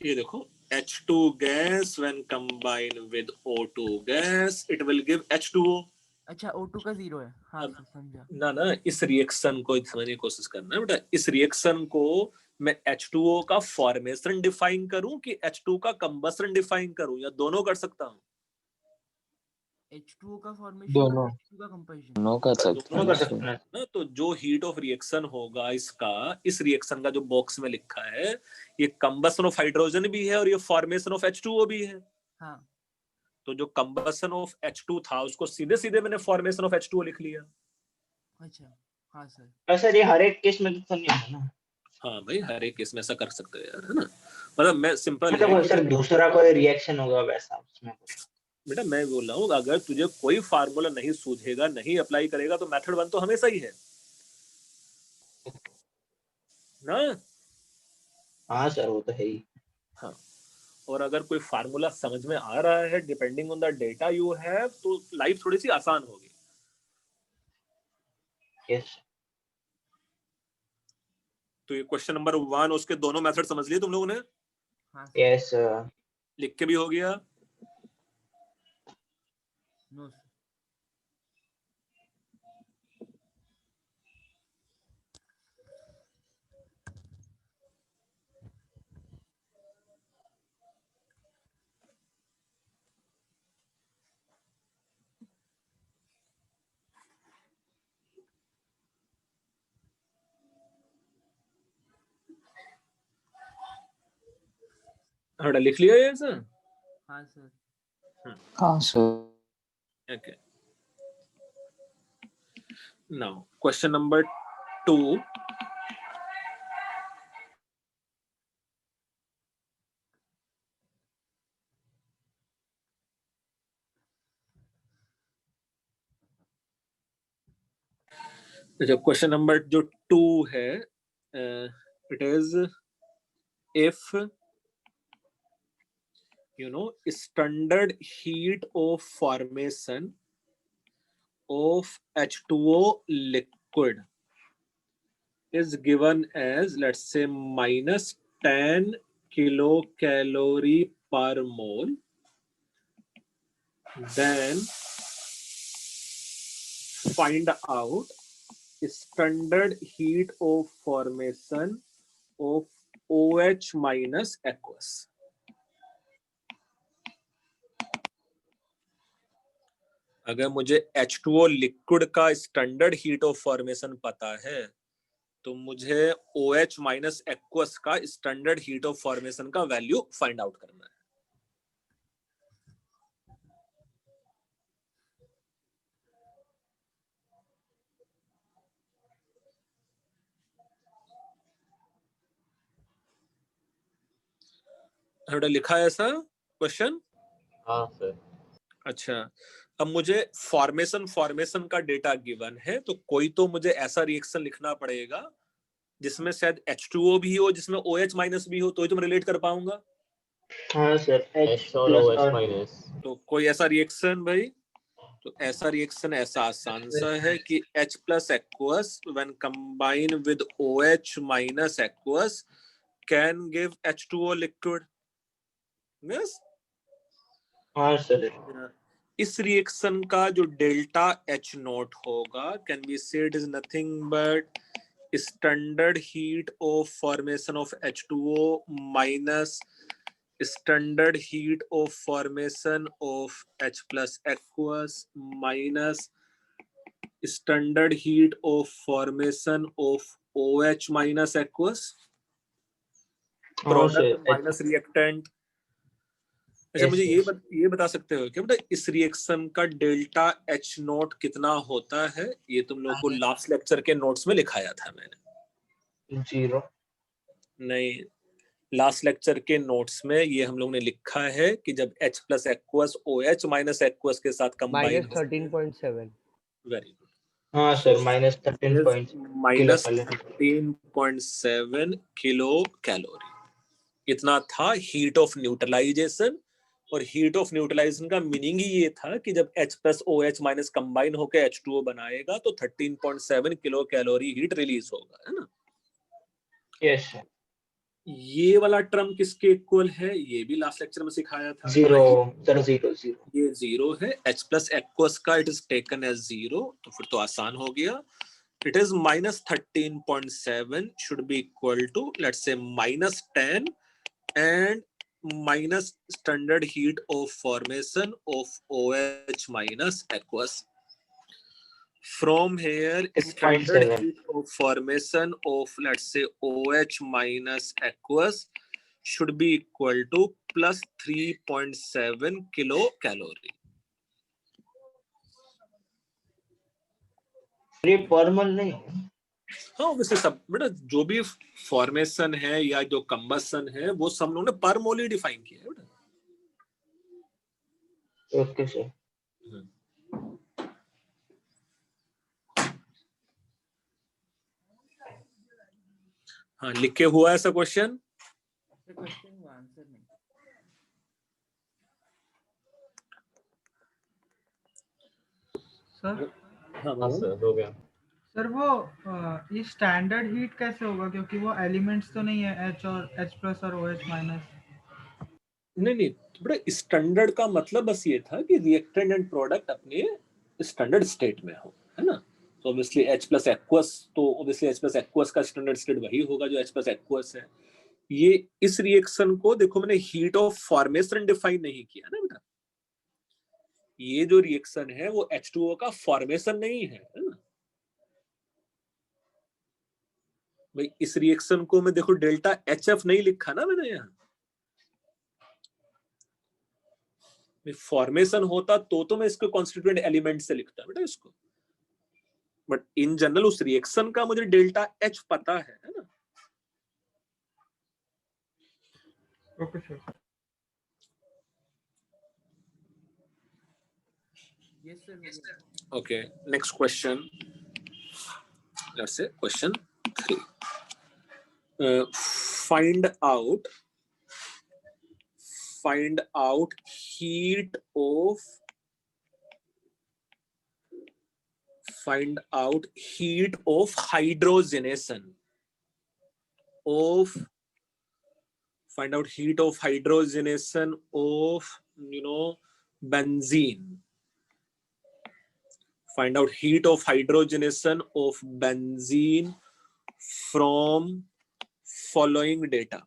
ये देखो H2 gas when combined with O2 gas it will give H2O। अच्छा O2 का 0 है। हाँ सर समझा। ना इस रिएक्शन को समझने की कोशिश करना है बेटा। इस रिएक्शन को मैं H2O का फॉर्मेशन डिफाइन करूं कि H2 का कंबसन डिफाइन करूं, या दोनों कर सकता हूं? H2O का फॉर्मेशन दोनों। H2 का कंपोजिशन दोनों कर सकते हैं। ना तो जो हीट ऑफ रिएक्शन होगा इसका, इस रिएक्शन का जो बॉक्स में लिखा है, ये कंबसन ऑफ हाइड्रोजन भी है और ये फॉर्मेशन ऑफ H2O भी है। हाँ तो जो कंबसन ऑफ H2 था उसको सीधे सीधे मैंने फॉर्मेशन ऑफ H2O लिख लिया। अच्छा हाँ सर। सर ये हर एक केस में तो नहीं होता ना। हाँ भाई हर एक केस में ऐसा कर सकते हैं यार, है ना। मतलब मैं सिंपल मतलब सर दूसरा कोई रिएक्शन होगा वैसा उसमें? बेटा मैं बोल रहा हूँ अगर तुझे कोई फार्मूला नहीं सूझेगा, नहीं अप्लाई करेगा, तो मेथड 1 तो हमेशा ही है ना। हाँ सर वो तो है ही। हाँ और अगर कोई फार्मूला समझ में आ रहा है depending on the data you have, तो लाइफ थोड़ी सी आसान होगी। यस। तो ये क्वेश्चन नंबर 1 उसके दोनों मेथड समझ लिए तुम लोगों ने? हाँ यस लिख के भी हो गया? No sir. हाँ लिख लिया ये सर? हाँ सर। हाँ sir. Okay. Now, question number 2. जो क्वेश्चन नंबर जो 2 है, it is if standard heat of formation of H2O liquid is given as, let's say, minus 10 kilocalorie per mole, then find out standard heat of formation of OH minus aqueous. अगर मुझे H2O liquid का standard heat of formation पता है तो मुझे OH minus aqueous का standard heat of formation का value find out करना है. हमने लिखा है ऐसा क्वेश्चन? हाँ सर. अच्छा, अब मुझे फॉर्मेशन का डेटा गिवन है तो कोई तो मुझे ऐसा रिएक्शन लिखना पड़ेगा जिसमें शायद H2O भी हो, जिसमें OH माइनस भी हो, तो ही तुम रिलेट कर पाऊंगा. हाँ सर, H और OH माइनस. तो कोई ऐसा रिएक्शन भाई, तो ऐसा रिएक्शन ऐसा आसान सा है कि H plus aqueous when combine with OH minus aqueous can give H2O liquid. Yes. हाँ सर. इस रिएक्शन का जो डेल्टा H नोट होगा can be said is nothing but standard heat of formation of H2O minus standard heat of formation of H plus aqueous minus standard heat of formation of OH minus aqueous. Product minus reactant. अच्छा, मुझे ये बता सकते हो क्या बेटा इस reaction का डेल्टा H नोट कितना होता है? ये तुम लोगों को लास्ट लेक्चर के नोट्स में लिखाया था मैंने. 0. नहीं, लास्ट लेक्चर के नोट्स में ये हम लोग ने लिखा है कि जब H plus aqueous OH minus aqueous के साथ कंबाइन -13.7. Very good. हाँ सर, माइनस 13.7 किलो कैलोरी इतना था हीट ऑफ न्यूट्रलाइजेशन. और हीट ऑफ न्यूट्रलाइजेशन का मीनिंग ही ये था कि जब H plus OH minus combine होकर H2O बनाएगा तो 13.7 किलो कैलोरी हीट रिलीज होगा, है ना? Yes sir. ये वाला टर्म किसके इक्वल है? ये भी लास्ट लेक्चर में सिखाया था. 0 सर, 0. ये 0 है. H प्लस एक्वस का इट इज टेकन एज 0, तो फिर तो आसान हो गया. It is minus 13.7 should be equal to let's say minus 10 and minus standard heat of formation of OH minus aqueous. From here, standard heat of formation of let's say OH minus aqueous should be equal to plus 3.7 kilocalorie. ये formal नहीं. हाँ, वैसे सब बेटा जो भी formation है या जो कंबसन है वो सब लोगों ने पर मोल ही डिफाइन किया है बेटा. Okay sir. हाँ, लिख के हुआ ऐसा क्वेश्चन? सर हाँ सर, हो गया. सर वो ये स्टैंडर्ड हीट कैसे होगा, क्योंकि वो एलिमेंट्स तो नहीं है H और H प्लस और OH माइनस. नहीं, बेटा स्टैंडर्ड का मतलब बस ये था कि रिएक्टेंट एंड प्रोडक्ट अपने स्टैंडर्ड स्टेट में हो, है ना? तो ऑब्वियसली H प्लस एक्वस, तो ऑब्वियसली H प्लस एक्वस का स्टैंडर्ड स्टेट वही होगा जो H प्लस एक्वस है. ये इस रिएक्शन को देखो मैंने हीट ऑफ फॉर्मेशन डिफाइन नहीं किया ना बेटा. ये जो रिएक्शन है वो H2O का फॉर्मेशन नहीं है ना भाई. इस रिएक्शन को मैं देखो डेल्टा HF नहीं लिखा ना मैंने यहाँ. फॉर्मेशन होता तो मैं इसको कॉन्स्टिट्यूएंट एलिमेंट से लिखता बेटा इसको. बट इन जनरल उस रिएक्शन का मुझे डेल्टा H पता है ना. Okay sir. Yes sir. Okay, next question. Let's say question 3. find out heat of hydrogenation of benzene. Find out heat of hydrogenation of benzene from following data.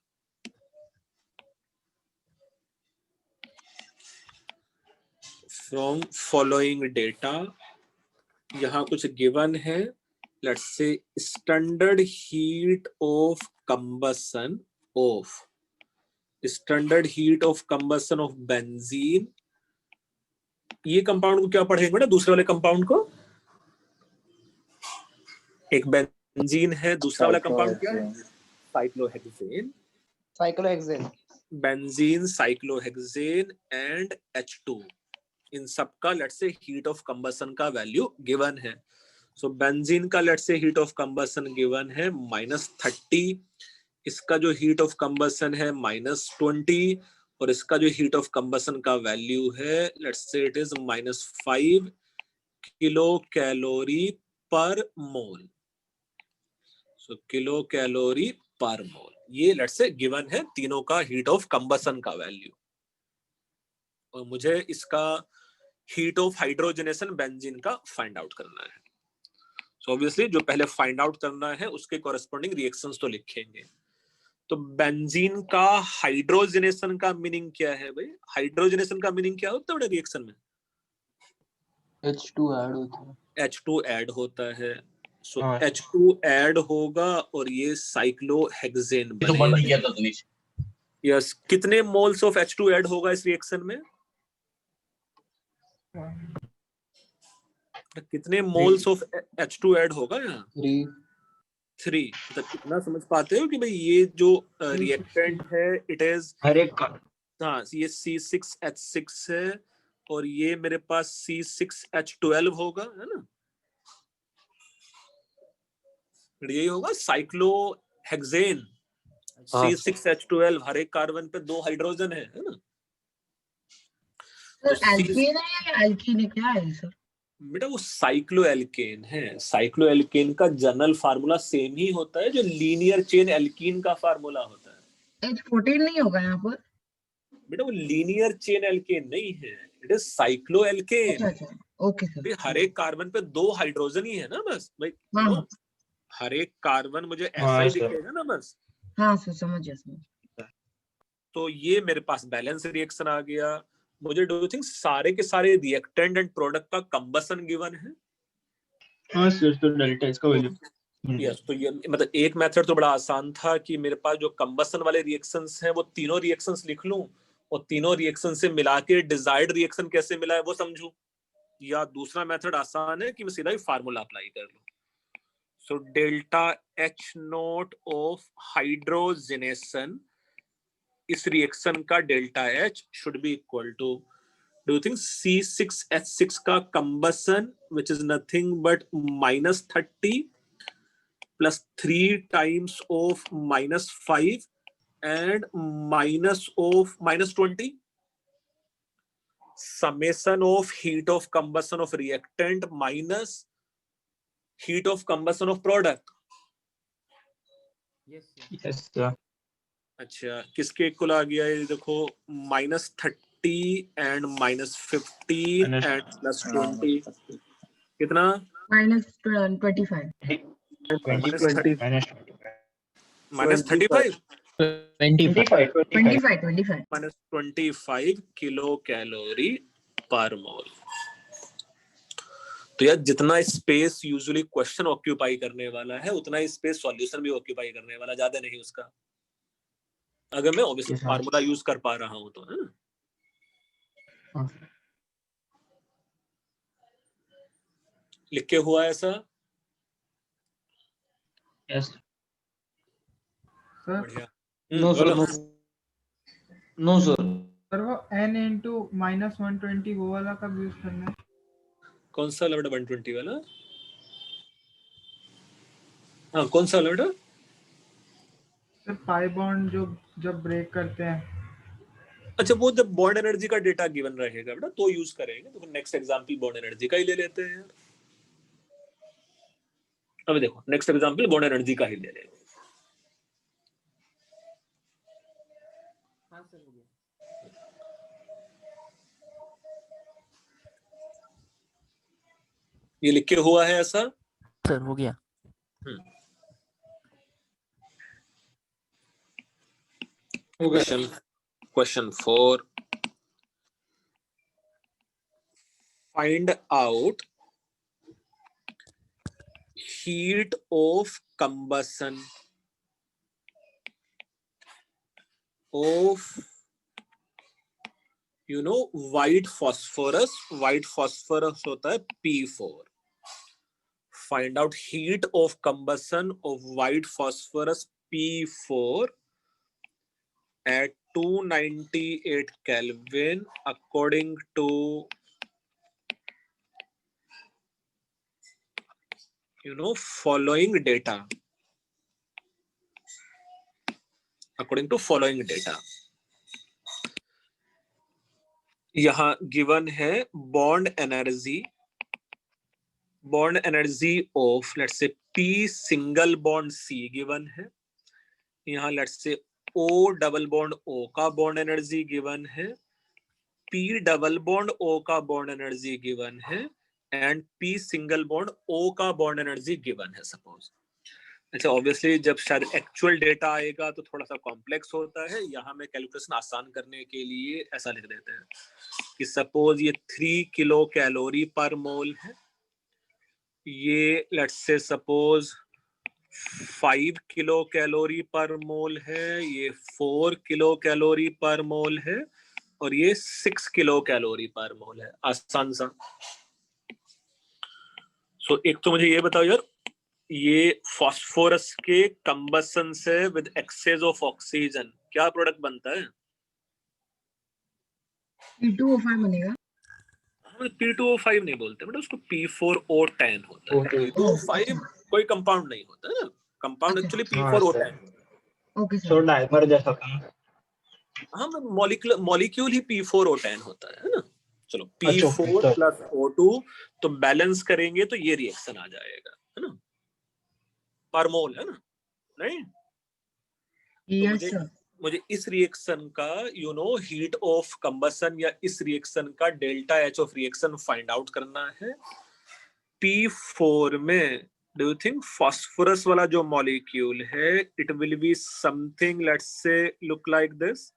From following data, यहाँ कुछ given है. Let's say standard heat of combustion of benzene. ये compound को क्या पढ़ेंगे ना, दूसरे वाले कंपाउंड को? एक बेंजीन है, दूसरा वाला कंपाउंड क्या है? Cyclohexane. Benzene, cyclohexane and H2. इन सब का let's say heat of combustion का वैल्यू गिवन है. सो बेंजीन का let's say heat of combustion given है -30. इसका जो हीट ऑफ कंबशन है -20 और इसका जो हीट ऑफ कंबशन का वैल्यू है लेट्स से it is -5 kilo calorie per mole. So kilo calorie per मोल, ये लेट्स से गिवन है तीनों का हीट ऑफ कंबशन का वैल्यू. और मुझे इसका हीट ऑफ हाइड्रोजनेशन बेंजीन का फाइंड आउट करना है. सो ऑब्वियसली जो पहले फाइंड आउट करना है उसके कॉरेस्पॉन्डिंग रिएक्शंस तो लिखेंगे. तो बेंजीन का हाइड्रोजनेशन का मीनिंग क्या है भाई? हाइड्रोजनेशन का मीनिंग क्या होता है रिएक्शन में? H2 ऐड होता है. H2 ऐड होता है. सो हाँ. H2 ऐड होगा और ये साइक्लोहेक्सेन तो बंद बनेगा. किया था तनीश. यस, कितने मोल्स ऑफ H2 ऐड होगा इस रिएक्शन में? कितने मोल्स ऑफ H2 ऐड होगा यहाँ? 3. मतलब कितना समझ पाते हो कि भाई ये जो रिएक्टेंट है इट इज हर एक का. हाँ, ये C6H6 है और ये मेरे पास C6H12 होगा, है ना? यही होगा साइक्लोहेक्सेन C6H12. हर एक कार्बन पे 2 हाइड्रोजन है ना? सर एल्केन है या एल्कीन है, क्या है सर? बेटा वो साइक्लोएल्केन है. साइक्लोएल्केन का जनरल फार्मूला सेम ही होता है जो लीनियर चेन एल्कीन का फार्मूला होता है. H14 नहीं होगा यहाँ पर? बेटा वो लीनियर चेन एल्केन नहीं है, इट इज साइक्लोएल्केन. अच्छा, ओके सर. हर एक कार्बन पे 2 हाइड्रोजन ही है ना बस भाई. हाँ हर एक कार्बन मुझे ऐसा हाँ, ही सर. दिखेगा ना बस. हाँ सर, समझ गया. तो ये मेरे पास बैलेंस रिएक्शन आ गया. मुझे डू यू थिंक सारे के सारे रिएक्टेंट एंड प्रोडक्ट का कंबशन गिवन है? हाँ सर, तो डेल्टा इसका वैल्यू. यस. तो ये मतलब एक मेथड तो बड़ा आसान था कि मेरे पास जो कंबशन वाले रिएक्शंस हैं वो तीनों रिएक्शंस लिख लूं और तीनों रिएक्शन से मिला के डिजायर्ड रिएक्शन कैसे मिला है वो समझूं. या दूसरा मेथड आसान है कि मैं सीधा ही फार्मूला अप्लाई कर लूं. So delta H0 of hydrogenation, इस रिएक्शन का delta H should be equal to, do you think C6H6 का combustion which is nothing but -30 plus 3 times of -5 and -20 summation of heat of combustion of reactant minus heat of combustion of product. Yes sir. अच्छा, किसके equal आ गया ये देखो, -30 and -15 and +20 कितना? -25. -35 -25 kilo calorie per मोल. तो यार जितना स्पेस यूजुअली क्वेश्चन ऑक्यूपाई करने वाला है उतना ही स्पेस सॉल्यूशन भी ऑक्यूपाई करने वाला, ज्यादा नहीं उसका, अगर मैं ऑब्वियसली फार्मूला यूज कर पा रहा हूं तो, है ना? लिख के हुआ ऐसा? Yes sir. बढ़िया. No sir. No sir. Sir वो n into -120 वो वाला कब यूज करना है? कौन सा वाला? 120 वाला? हाँ, कौन सा वाला? सर पाई बॉन्ड जो जब ब्रेक करते हैं. अच्छा वो जब बॉन्ड एनर्जी का डेटा गिवन रहेगा बेटा तो यूज करेंगे। तो नेक्स्ट एग्जांपल बॉन्ड एनर्जी का ही ले लेते हैं यार। अभी देखो नेक्स्ट एग्जांपल बॉन्ड एनर्जी का ही ले लेंगे। हाँ सर हो गया। ये लिख के हुआ है ऐसा? सर हो गया। Question 4. Find out heat of combustion of white phosphorus. White phosphorus होता है P4. Find out heat of combustion of white phosphorus P4 at 298 Kelvin according to following data. According to following data. यहाँ given है bond energy of let's से P single bond C given है। यहाँ let's say O double bond O का bond energy given है, P double bond O का bond energy given है and P single bond O का bond energy given है suppose. अच्छा ऑब्वियसली जब शायद एक्चुअल डेटा आएगा तो थोड़ा सा कॉम्प्लेक्स होता है। यहाँ मैं कैलकुलेशन आसान करने के लिए ऐसा लिख देते हैं कि सपोज ये 3 किलो कैलोरी पर मोल है, ये let's say suppose 5 kilo calorie per मोल है, ये 4 किलो कैलोरी पर मोल है और ये 6 किलो कैलोरी पर मोल है। आसान सा। सो एक तो मुझे ये बताओ यार, ये फास्फोरस के कंबसन से विद एक्सेस ऑफ ऑक्सीजन क्या प्रोडक्ट बनता है? P2O5 बनेगा। P2O5 नहीं बोलते बेटा, उसको P4O10 होता है। P2O5 कोई कंपाउंड नहीं होता है ना, compound actually P4O10। Okay so sir. Dimer जैसा था। हाँ मॉलिक्यूल ही P4O10 होता है ना। चलो अच्छा, P4 प्लस O2 तो बैलेंस करेंगे तो ये रिएक्शन आ जाएगा है ना, पर मोल है ना, नहीं? यस तो सर। मुझे इस रिएक्शन का हीट ऑफ कंबसन या इस रिएक्शन का delta H of reaction find out करना है। P4 में डू यू थिंक फास्फोरस वाला जो मॉलिक्यूल है it will be something let's say look like this.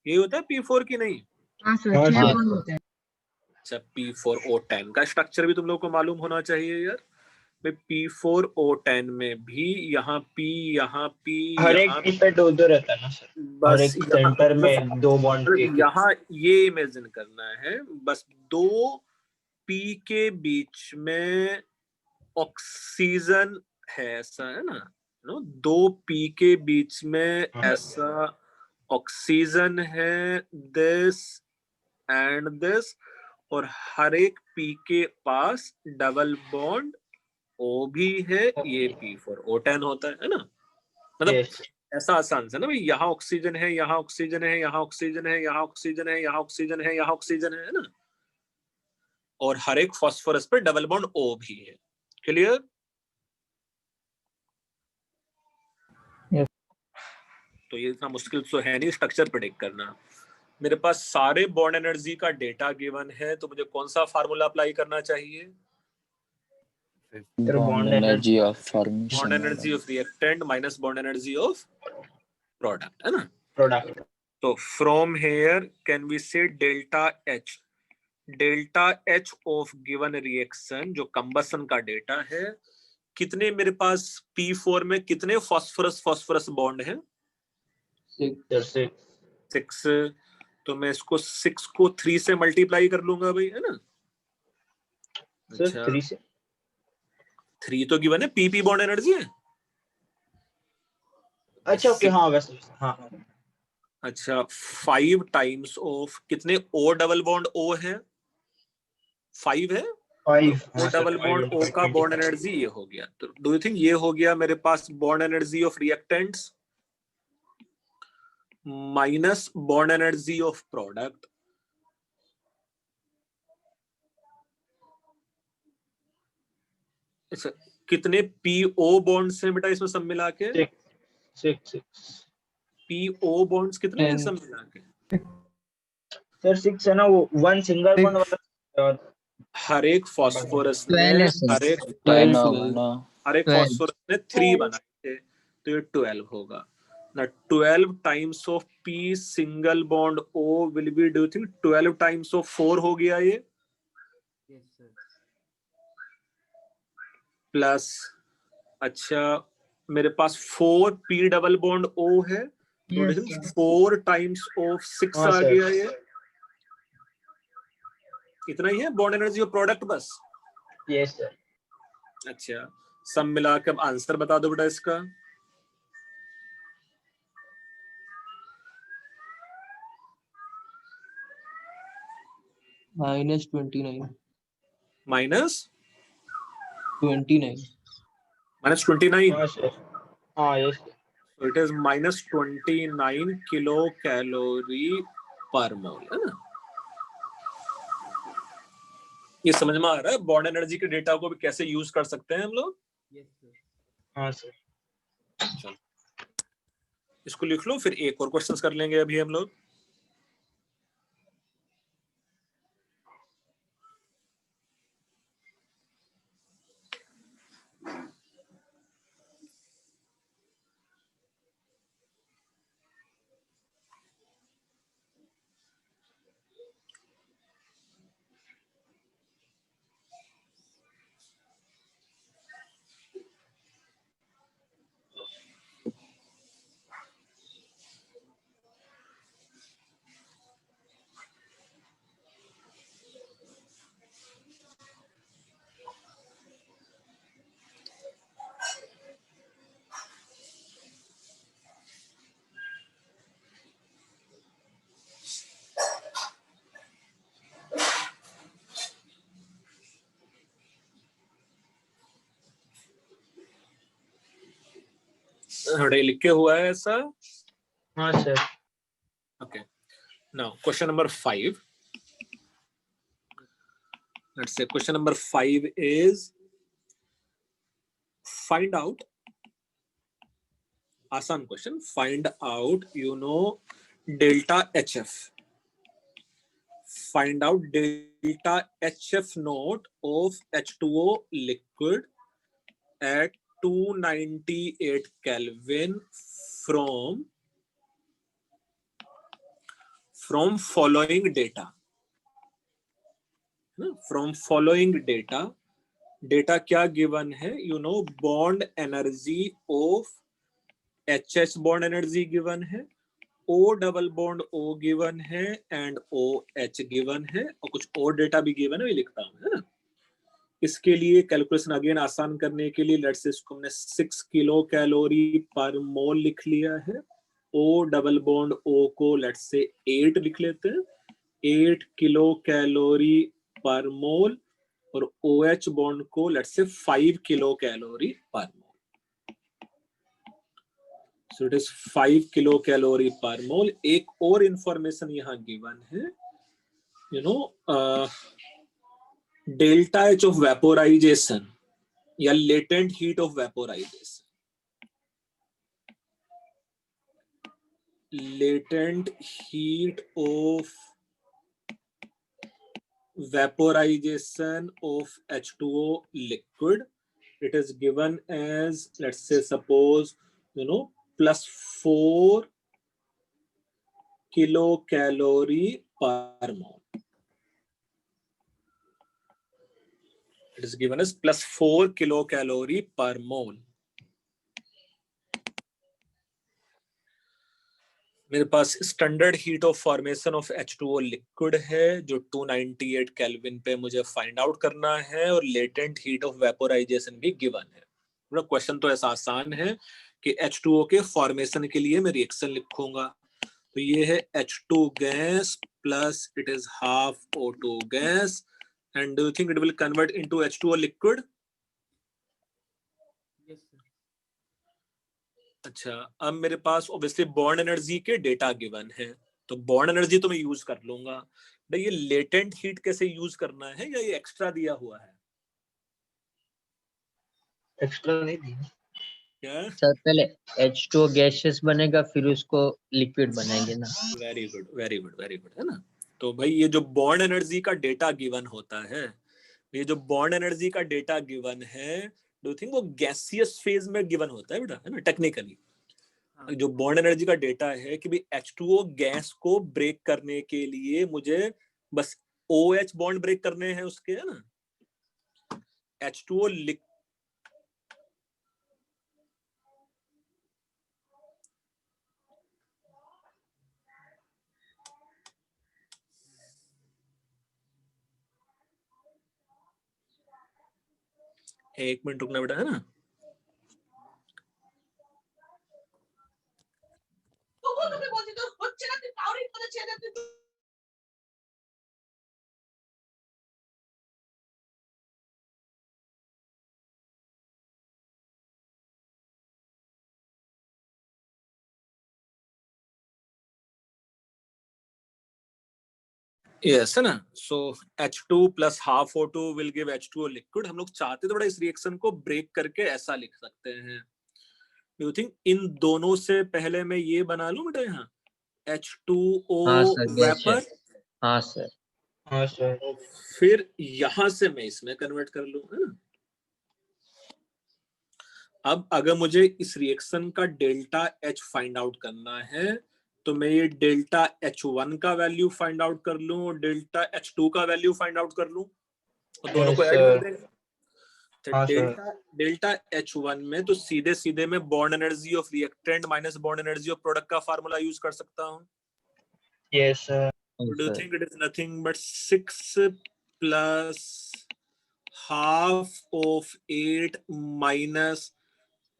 ये होता है P4 की नहीं? हाँ सर, 6 बॉन्ड होते हैं। अच्छा P4O10 का स्ट्रक्चर भी तुम लोग को मालूम होना चाहिए यार। P4O10 में भी यहाँ P हर एक P पे दो रहता है ना सर, बस एक सेंटर में 2 बॉन्ड के। यहाँ ये इमेजिन करना है बस 2 P के बीच में ऑक्सीजन है ऐसा है ना, 2 P के बीच में ऐसा ऑक्सीजन है दिस एंड दिस और हर एक P के पास डबल बॉन्ड O भी है, ये P4O10 होता है ना। मतलब ऐसा आसान है ना भाई, यहाँ ऑक्सीजन है, यहाँ ऑक्सीजन है, यहाँ ऑक्सीजन है, यहाँ ऑक्सीजन है, यहाँ ऑक्सीजन है, यहाँ ऑक्सीजन है ना, और हर एक फास्फोरस पे डबल बॉन्ड O भी है। क्लियर? तो ये इतना मुश्किल तो है नहीं स्ट्रक्चर प्रेडिक्ट करना। मेरे पास सारे बॉन्ड एनर्जी का डेटा गिवन है तो मुझे कौन सा फार्मूला अप्लाई करना चाहिए? Bond energy of reactant minus bond energy of product है ना, प्रोडक्ट। तो from here can we say delta H of given reaction जो कंबसन का डेटा है, कितने मेरे पास P4 में कितने फास्फोरस बॉन्ड हैं? 6। तो मैं इसको 6 को 3 से मल्टीप्लाई कर लूंगा भाई है ना। सर 3 से 3 तो गिवन है, PP बॉन्ड एनर्जी है। अच्छा ओके हाँ वैसे हाँ। अच्छा 5 टाइम्स ऑफ कितने O डबल बॉन्ड O है? 5 है। 5 O डबल बॉन्ड O का बॉन्ड एनर्जी ये हो गया। तो डू यू थिंक ये हो गया मेरे पास bond energy of reactants? minus bond energy of product अच्छा कितने PO बॉन्ड्स हैं बेटा इसमें सब मिला के? 6 PO बॉन्ड्स कितने हैं सब मिला के? सर 6 है ना, वो 1 सिंगल बॉन्ड वाला और हर एक फास्फोरस ने 12 है सर। हर एक 12 होगा ना। हर एक 12 फास्फोरस ने 3 बनाए थे तो ये 12 होगा ना। 12 times of P single bond O will be, do you think 12 times of 4 हो गया ये? प्लस अच्छा मेरे पास 4 P डबल बॉन्ड O है तो Yes, do you think sir. 4 times of 6 हाँ, आ sir. गया ये? इतना ही है बॉन्ड एनर्जी ऑफ प्रोडक्ट बस? Yes sir. अच्छा सब मिला के अब आंसर बता दो बेटा इसका। -29 माइनस 29 -29 हाँ सर। हाँ yes. so it is -29 kilo calorie per मोल है ना। ये समझ में आ रहा है बॉन्ड एनर्जी के डेटा को भी कैसे यूज कर सकते हैं हम लोग? हाँ सर। चलो इसको लिख लो फिर एक और क्वेश्चंस कर लेंगे अभी हम लोग। थोड़े लिखे हुआ है ऐसा। हाँ sir. Okay. Now, question number 5. Let's say question number 5 is find out. Asan question. Find out, delta HF. Find out delta HF naught of H2O liquid at 298 Kelvin from following data. From following data क्या given है? Bond energy of HH bond energy given है, O double bond O given है and OH given है और कुछ और data भी given है, ये लिखता हूं है ना। इसके लिए कैलकुलेशन अगेन आसान करने के लिए लेट्स से इसको हमने 6 किलो कैलोरी पर मोल लिख लिया है। O डबल बॉन्ड O को लेट्स से 8 लिख लेते हैं, 8 किलो कैलोरी पर मोल, और OH बॉन्ड को let's say 5 kilo calorie per mole. So it is 5 kilo calorie per mole. एक और इंफॉर्मेशन यहाँ गिवन है, डेल्टा एच ऑफ वेपोराइजेशन या latent heat of vaporisation. latent heat of vaporization of H2O liquid, it is given as, let's say suppose +4 kilocalorie per mole. It is given as +4 kilocalorie per mole. मेरे पास standard heat of formation of H2O liquid है जो 298 kelvin पे मुझे find out करना है, और latent heat of vaporisation भी गिवन है। पूरा क्वेश्चन तो ऐसा आसान है कि H2O के फॉर्मेशन के लिए मैं रिएक्शन लिखूंगा, तो ये है H2 gas plus it is half O2 gas, and do you think it will convert into H2O liquid? अच्छा, अब मेरे पास ऑब्वियसली बॉन्ड एनर्जी के डेटा गिवन है, तो बॉन्ड एनर्जी तो मैं यूज कर लूंगा। भाई ये लेटेंट हीट कैसे यूज करना है, या ये एक्स्ट्रा दिया हुआ है? एक्स्ट्रा नहीं दी। क्या? सर पहले H2O गैसेस बनेगा फिर उसको लिक्विड बनाएंगे ना। Very good, very good, very good, है ना। तो भाई ये जो बॉन्ड एनर्जी का डेटा गिवन होता है, ये जो बॉन्ड एनर्जी का डेटा गिवन है, डू थिंक वो गैसियस फेज में गिवन होता है बेटा, है ना, टेक्निकली। जो बॉन्ड एनर्जी का डेटा है कि भाई H2O गैस को ब्रेक करने के लिए मुझे बस OH बॉन्ड ब्रेक करने हैं उसके, है ना। H2O एक मिनट रुकना बेटा, है ना। यस, है ना। सो H2 plus half O2 will give H2O liquid। हम लोग चाहते तो बड़ा इस रिएक्शन को ब्रेक करके ऐसा लिख सकते हैं। डू थिंक इन दोनों से पहले मैं ये बना लूं बेटा, यहाँ H2O हाँ सर वेपर, हाँ सर। हाँ सर। और फिर यहां से मैं इसमें कन्वर्ट कर लूं, है ना। अब अगर मुझे इस रिएक्शन का डेल्टा H फाइंड आउट करना है, तो मैं ये डेल्टा H1 का वैल्यू फाइंड आउट कर लूं और डेल्टा H2 का वैल्यू फाइंड आउट कर लूं, और दोनों को ऐड कर देंगे। तो हाँ सर। डेल्टा H1 में तो सीधे सीधे मैं bond energy of reactant minus bond energy of product का फार्मूला यूज कर सकता हूं। Yes sir. Do you think it is nothing but 6 plus half of 8 minus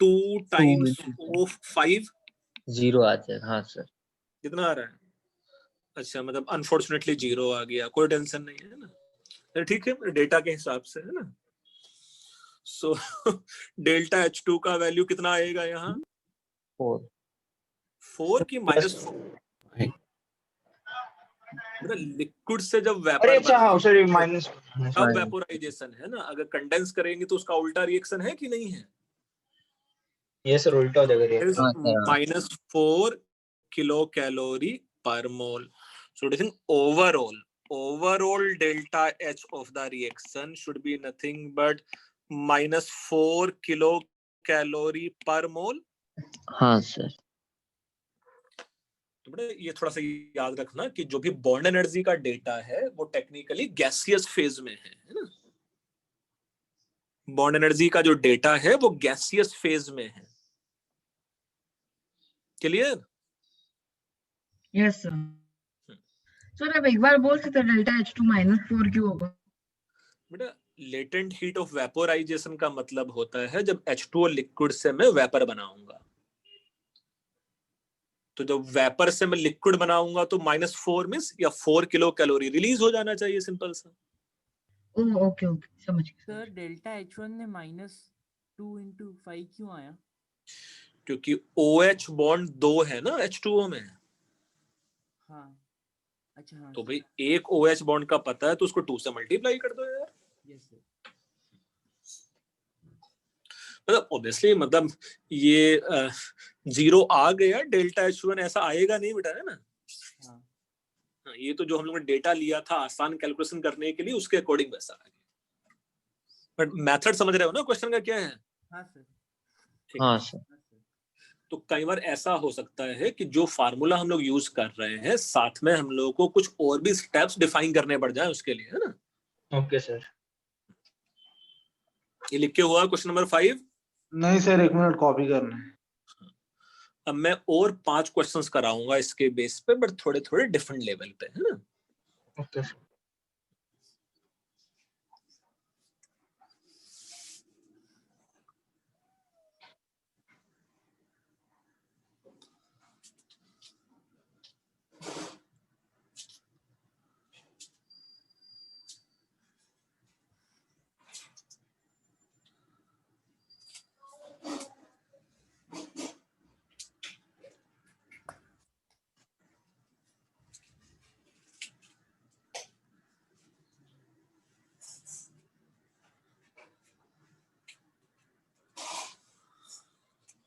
2 times of 5? 0 आ जाएगा। हाँ सर। कितना आ रहा है? अच्छा, मतलब अनफॉर्चुनेटली 0 आ गया, कोई टेंशन नहीं है ना, ठीक है, डेटा के हिसाब से, है ना। सो डेल्टा H2 का वैल्यू कितना आएगा यहाँ? 4 की -4। लिक्विड से जब अरे वेपर अच्छा हाँ सॉरी माइनस। अब वेपोराइजेशन है ना, अगर कंडेंस करेंगे तो उसका उल्टा रिएक्शन है कि नहीं है? ये सर उल्टा हो जाएगा reaction. -4 kilo calorie per mole. So do you think overall delta H of the reaction should be nothing but -4 kilo calorie per मोल? हाँ सर। तो बेटा ये थोड़ा सा याद रखना कि जो भी बॉन्ड एनर्जी का डेटा है वो टेक्निकली गैसियस फेज में है ना। बॉन्ड एनर्जी का जो डेटा है वो गैसियस फेज में है। क्लियर? Yes sir. सर आप एक बार बोल सकते हैं डेल्टा H2 -4 क्यों होगा? बेटा लेटेंट हीट ऑफ वेपोराइजेशन का मतलब होता है जब H2O लिक्विड से मैं वेपर बनाऊंगा, तो जब वेपर से मैं लिक्विड बनाऊंगा तो -4 मींस या 4 किलो कैलोरी रिलीज हो जाना चाहिए, सिंपल सा। ओह ओके ओके समझ गया। सर डेल्टा H1 में -2 × 5 क्यों आया? क्योंकि OH बॉन्ड 2 है ना H2O में। हाँ अच्छा हाँ तो भाई एक OH बॉन्ड का पता है तो उसको 2 से मल्टीप्लाई कर दो यार। Yes sir. मतलब ऑब्वियसली मतलब ये 0 आ गया, डेल्टा H1 ऐसा आएगा नहीं बेटा, है ना। हाँ ये तो जो हम लोगों ने डेटा लिया था आसान कैलकुलेशन करने के लिए उसके अकॉर्डिंग वैसा आ गया, बट मेथड समझ रहे हो ना क्वेश्चन का क्या है? हाँ सर। ठीक। हाँ सर। तो कई बार ऐसा हो सकता है कि जो फार्मूला हम लोग यूज कर रहे हैं साथ में हम लोगों को कुछ और भी स्टेप्स डिफाइन करने पड़ जाए उसके लिए, है ना। Okay sir. ये लिख के हुआ क्वेश्चन नंबर 5? नहीं सर, 1 मिनट कॉपी करना है। अब मैं और 5 क्वेश्चंस कराऊंगा इसके बेस पे, बट थोड़े थोड़े डिफरेंट लेवल पे, है ना। ओके।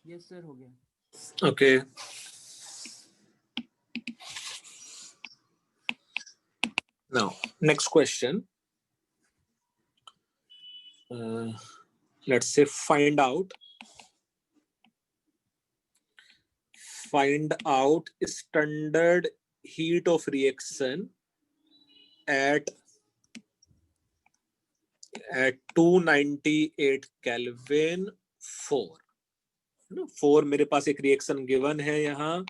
यस सर हो गया. Okay. Now, next question. Let's say find out standard heat of reaction at 298 Kelvin 4. 4 मेरे पास एक रिएक्शन गिवन है यहाँ.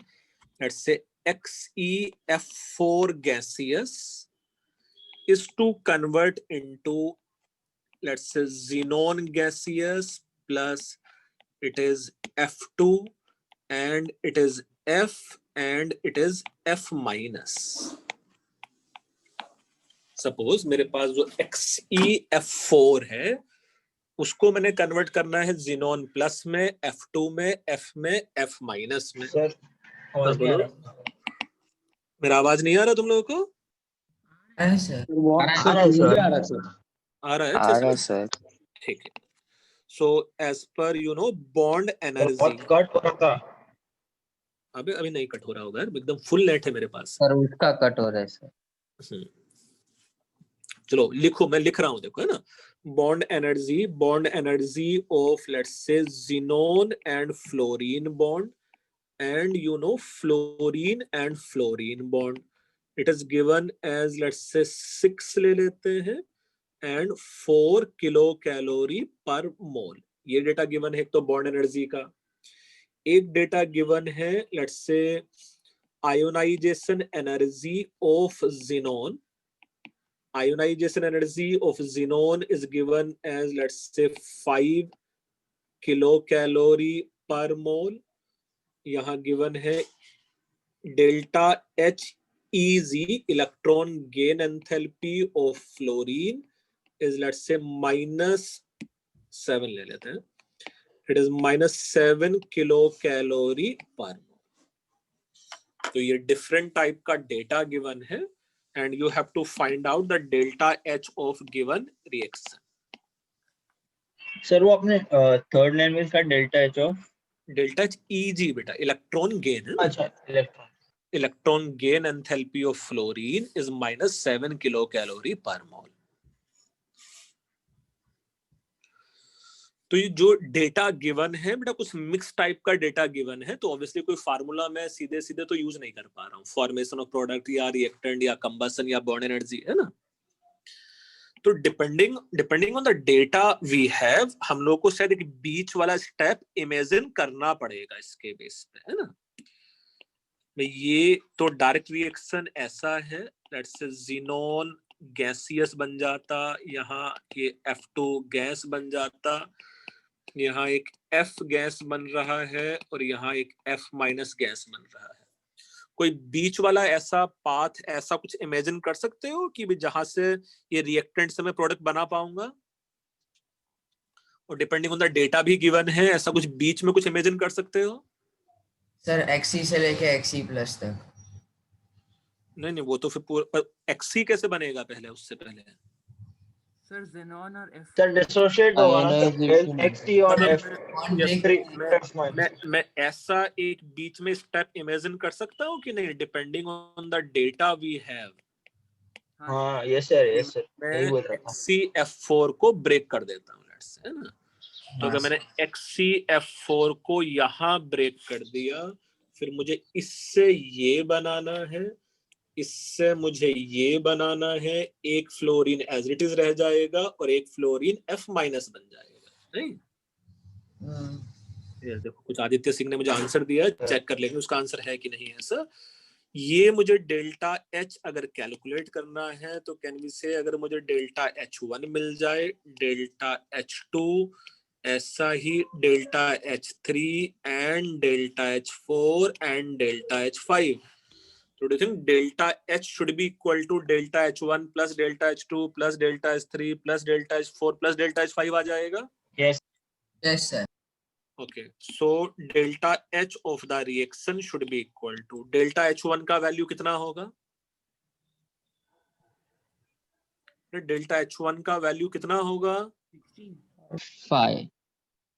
Let's say XeF4 gaseous is to convert into, let's say, xenon gaseous plus it is F2 and it is F and it is F minus. Suppose मेरे पास जो XeF4 है उसको मैंने कन्वर्ट करना है xenon प्लस में, F2 में, F में, F माइनस में. सर आवाज नहीं आ रहा. मेरा आवाज नहीं आ रहा तुम लोगों को? है सर. आ रहा है सर. आ रहा है आ रहा है सर. ठीक है. So as per bond energy. बहुत कट हो रहा था. अभी नहीं कट हो रहा होगा यार, एकदम फुल नेट है मेरे पास. सर उसका कट हो रहा है सर. चलो लिखो, मैं लिख रहा हूँ, देखो है ना. bond energy of, let's say, xenon and fluorine bond and fluorine and fluorine bond, it is given as, let's say, 6 ले लेते हैं and 4 kilocalorie per mole. ये डेटा गिवन है एक तो बॉन्ड एनर्जी का. एक डेटा गिवन है, let's say, ionization energy of xenon. Ionization energy of xenon is given as, let's say, 5 kilocalorie per mole. यहाँ given है delta HEZ, electron gain enthalpy of fluorine is, let's say, -7 ले लेते हैं. It is -7 kilocalorie per mole. तो ये different type का data given है and you have to find out the delta H of given reaction. Sir वो अपने third line में इसका delta H of Delta H EG बेटा, इलेक्ट्रॉन गेन है. अच्छा electron. Electron gain enthalpy of fluorine is -7 kilocalorie per mole. तो ये जो डेटा गिवन है बेटा, कुछ मिक्स टाइप का डेटा गिवन है, तो ऑब्वियसली कोई फार्मूला मैं सीधे सीधे तो यूज नहीं कर पा रहा हूँ. फॉर्मेशन ऑफ प्रोडक्ट या रिएक्टेंट या कंबसन या बॉन्ड एनर्जी, है ना. तो depending on the data we have, हम लोग को शायद एक बीच वाला स्टेप इमेजिन करना पड़ेगा इसके बेस पे, है ना. ये तो डायरेक्ट रिएक्शन ऐसा है, लेट्स से xenon गैसियस बन जाता, यहाँ ये F2 गैस बन जाता, यहाँ एक F गैस बन रहा है और यहाँ एक F माइनस गैस बन रहा है. कोई बीच वाला ऐसा पाथ, ऐसा कुछ इमेजिन कर सकते हो कि जहां से ये रिएक्टेंट से मैं प्रोडक्ट बना पाऊंगा? और डिपेंडिंग ऑन द डेटा भी गिवन है, ऐसा कुछ बीच में कुछ इमेजिन कर सकते हो? सर XE से लेके XE प्लस तक. नहीं, वो तो फिर पूरा XE कैसे बनेगा पहले, उससे पहले. सर xenon और F. सर डिसोशिएट होगा ना XT और F. मैं ऐसा एक बीच में स्टेप इमेजिन कर सकता हूँ कि नहीं, depending on the data we have. हाँ यस सर मैं XeF4 को ब्रेक कर देता हूँ, लेट्स, है ना. तो अगर मैंने XeF4 को यहाँ ब्रेक कर दिया, फिर मुझे इससे ये बनाना है, इससे मुझे ये बनाना है, एक फ्लोरीन एज इट इज रह जाएगा और एक फ्लोरीन F माइनस बन जाएगा, नहीं. ये देखो, कुछ आदित्य सिंह ने मुझे आंसर दिया, चेक कर लेंगे उसका आंसर है कि नहीं है. सर ये मुझे डेल्टा H अगर कैलकुलेट करना है तो कैन वी से, अगर मुझे डेल्टा H1 मिल जाए, डेल्टा H2, ऐसा ही delta H3 and delta H4 and delta H5. So do you think delta H should be equal to delta H1 plus delta H2 plus delta H3 plus delta H4 plus delta H5 आ जाएगा? Yes. Yes sir. Okay, so delta H of the reaction should be equal to delta H1 का value कितना होगा? Delta H1 का value कितना होगा? 5.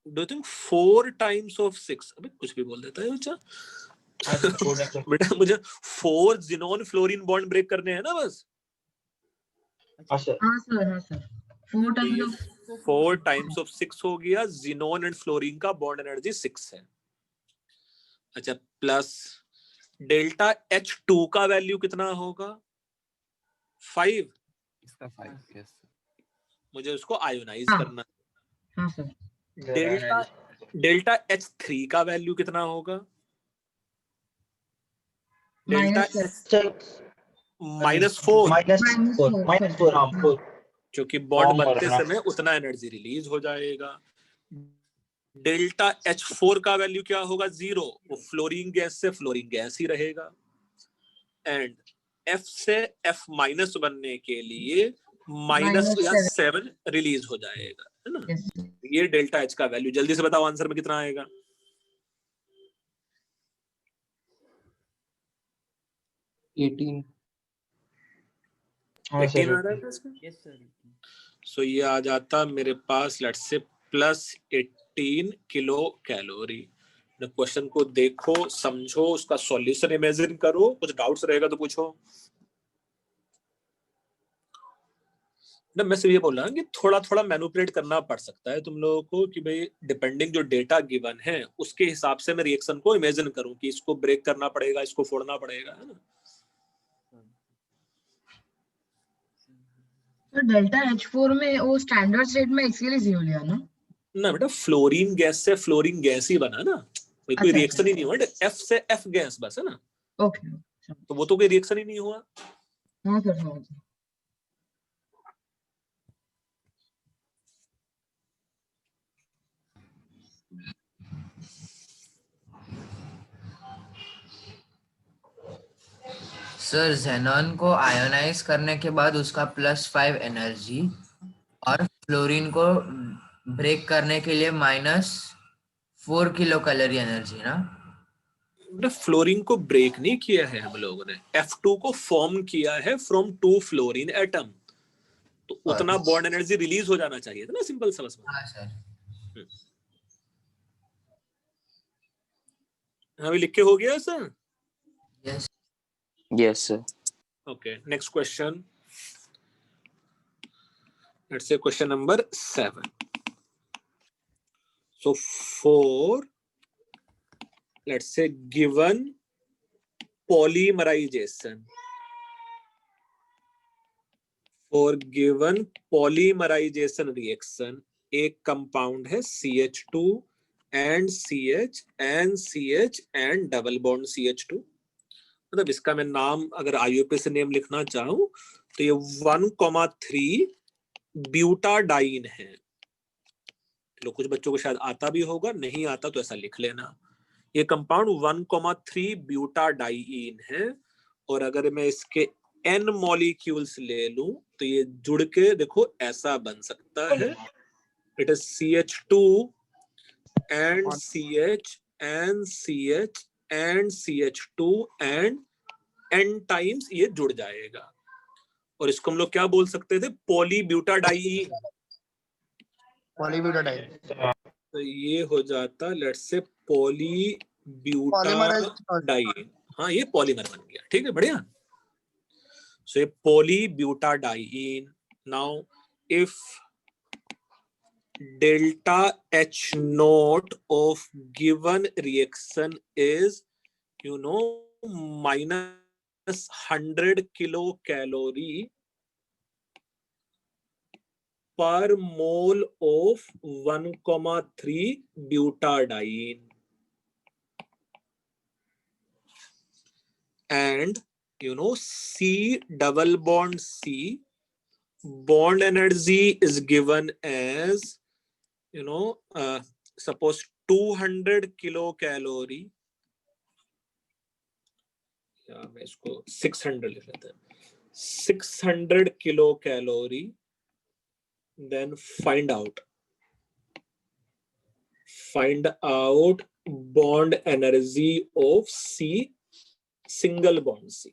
Do you think 4 times of 6? अबे कुछ भी बोल देता है बच्चा। बेटा मुझे 4 जिनोन फ्लोरीन बॉन्ड ब्रेक करने हैं ना बस। हाँ सर। हाँ सर, हाँ सर, 4 तो ये टाइम्स ऑफ 4 टाइम्स ऑफ 6 हो गया। जिनोन एंड फ्लोरीन का बॉन्ड एनर्जी 6 है। अच्छा, प्लस डेल्टा H2 का वैल्यू कितना होगा? 5। इसका 5, यस। मुझे उसको आयोनाइज हाँ। करना। हाँ सर, डेल्टा H3 का वैल्यू कितना होगा? डेल्टा -4 -4 क्योंकि बॉन्ड Form बनते करना। समय उतना एनर्जी रिलीज हो जाएगा। डेल्टा H4 का वैल्यू क्या होगा? 0। वो फ्लोरीन गैस से फ्लोरीन गैस ही रहेगा। एंड F से F माइनस बनने के लिए माइनस या 7 रिलीज हो जाएगा, है ना? यस। ये डेल्टा H का वैल्यू। जल्दी से बताओ आंसर में कितना आएगा? 18। 18 आ रहा है इसका? Yes sir. सो ये आ जाता मेरे पास let's say +18 kilo calorie. Question को देखो, समझो, उसका सॉल्यूशन इमेजिन करो। कुछ डाउट्स रहेगा तो पूछो। ना मैं सिर्फ ये बोल रहा हूँ कि थोड़ा थोड़ा मैनिपुलेट करना पड़ सकता है तुम लोगों को कि भाई डिपेंडिंग जो डेटा गिवन है उसके हिसाब से मैं रिएक्शन को इमेजिन करूं कि इसको ब्रेक करना पड़ेगा, इसको फोड़ना पड़ेगा, है ना? तो डेल्टा H4 में वो स्टैंडर्ड स्टेट में एक्चुअली 0 लिया ना? ना बेटा, फ्लोरीन गैस से फ्लोरीन गैस ही बना ना, कोई अच्छा, रिएक्शन ही नहीं हुआ। F से F गैस बस, है ना? ओके। तो वो तो कोई रिएक्शन ही नहीं हुआ। हाँ सर, समझ गया। सर जेनॉन को आयोनाइज करने के बाद उसका +5 एनर्जी और फ्लोरीन को ब्रेक करने के लिए -4 किलो कैलोरी एनर्जी ना? फ्लोरीन को ब्रेक नहीं किया है हम लोगों ने, F2 को फॉर्म किया है फ्रॉम 2 फ्लोरीन एटम। तो उतना बॉन्ड एनर्जी रिलीज हो जाना चाहिए था ना, सिंपल सा बस। हाँ सर। हाँ, लिख के हो गया sir? Yes. Yes, sir. Okay, next question. Let's say question number 7. So for, let's say, given polymerization, for given polymerization reaction, एक कंपाउंड है CH2 and CH and CH and double bond CH2। मतलब इसका मैं नाम अगर IUPAC से name लिखना चाहूं तो ये 1,3 ब्यूटाडाइन है। चलो, कुछ बच्चों को शायद आता भी होगा, नहीं आता तो ऐसा लिख लेना। ये कंपाउंड 1,3 ब्यूटाडाइन है। और अगर मैं इसके n मॉलिक्यूल्स ले लूं तो ये जुड़ के देखो ऐसा बन सकता है। It is CH2 and CH and CH and CH2 and n times ये जुड़ जाएगा। और इसको हम लोग क्या बोल सकते थे? पॉलीब्यूटाडाइन। तो ये हो जाता लेट्स से पॉलीब्यूटाडाइन। हाँ, ये पॉलीमर बन गया। ठीक है, बढ़िया। सो ये polybutadiene. Now if delta H naught of given reaction is -100 kilo calorie per mole of 1,3 butadiene, and C double bond C bond energy is given as suppose 200 kilocalorie, या मैं इसको 600 लिख लेते हैं, 600 kilocalorie। Then find out bond energy of C, single bond C.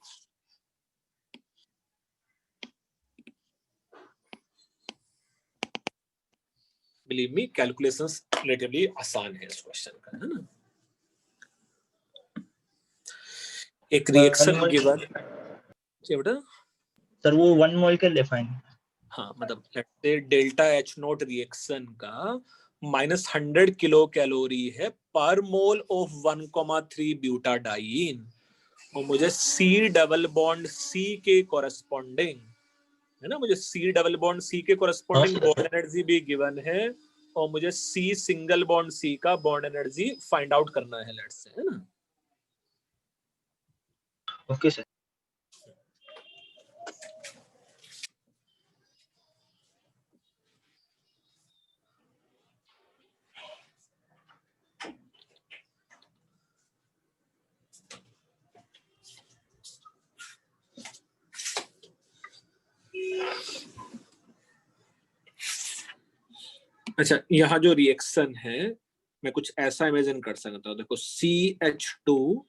Believe me, calculations relatively आसान है इस question का, है ना। एक रिएक्शन गिवन, जी बेटा। सर वो 1 मोल के लिए फाइन। हाँ मतलब let's say delta H not reaction का -100 किलो कैलोरी है पर मोल ऑफ 1,3 ब्यूटाडाइन, और मुझे C डबल बॉन्ड C के कोरस्पॉन्डिंग, है ना, मुझे C डबल बॉन्ड C के कोरस्पॉन्डिंग बॉन्ड एनर्जी भी गिवन है, और मुझे C सिंगल बॉन्ड C का बॉन्ड एनर्जी फाइंड आउट करना है, लेट्स से, है ना। Okay sir. अच्छा, यहाँ जो रिएक्शन है मैं कुछ ऐसा इमेजिन कर सकता हूँ, देखो CH2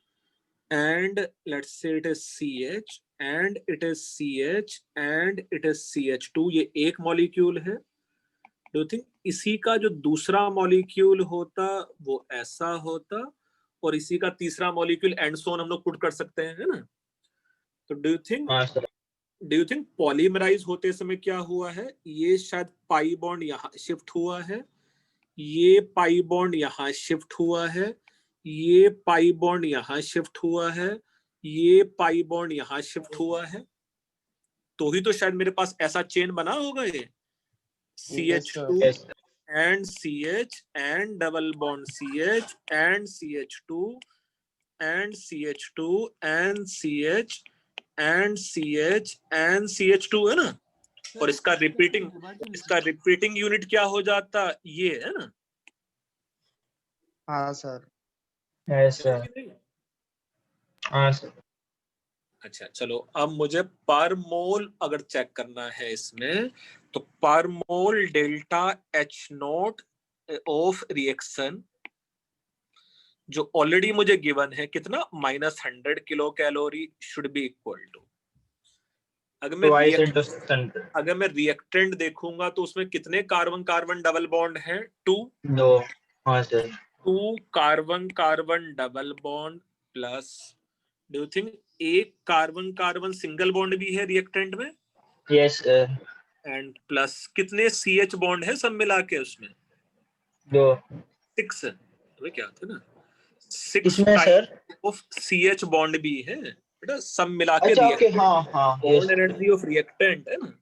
and let's say it is CH and it is CH and it is CH2, ये एक मॉलिक्यूल है। डू यू थिंक इसी का जो दूसरा मॉलिक्यूल होता वो ऐसा होता, और इसी का तीसरा मॉलिक्यूल एंड सो ऑन हम लोग पुट कर सकते हैं, है ना। तो डू यू थिंक पॉलीमराइज होते समय क्या हुआ है, ये शायद पाई बॉन्ड यहाँ शिफ्ट हुआ है, ये पाई बॉन्ड यहाँ शिफ्ट हुआ है, ये पाई बॉन्ड यहाँ शिफ्ट हुआ है, ये पाई बॉन्ड यहाँ शिफ्ट हुआ है, तो ही तो शायद मेरे पास ऐसा चेन बना होगा, ये CH2 and CH and double bond CH and CH2 and CH2 and CH and CH and CH2, है ना। और इसका रिपीटिंग यूनिट क्या हो जाता, ये, है ना। हाँ सर। Yes sir. हाँ सर। अच्छा चलो, अब मुझे पर मोल अगर चेक करना है इसमें, तो per mole delta H naught of reaction जो ऑलरेडी मुझे गिवन है कितना, -100 kilo calorie should be equal to, अगर मैं रिएक्टेंट देखूंगा तो उसमें कितने कार्बन कार्बन डबल बॉन्ड है, 2। हाँ sir. 2 carbon carbon double bond plus, do you think एक कार्बन कार्बन सिंगल बॉन्ड भी है रिएक्टेंट में? Yes sir. एंड प्लस कितने CH बॉन्ड है सब मिला के उसमें? 2। 6, अबे क्या था ना, 6 इसमें सर ऑफ CH बॉन्ड भी है बेटा, सब मिला के अच्छा ओके हाँ हाँ बॉन्ड एनर्जी ऑफ रिएक्टेंट, है ना।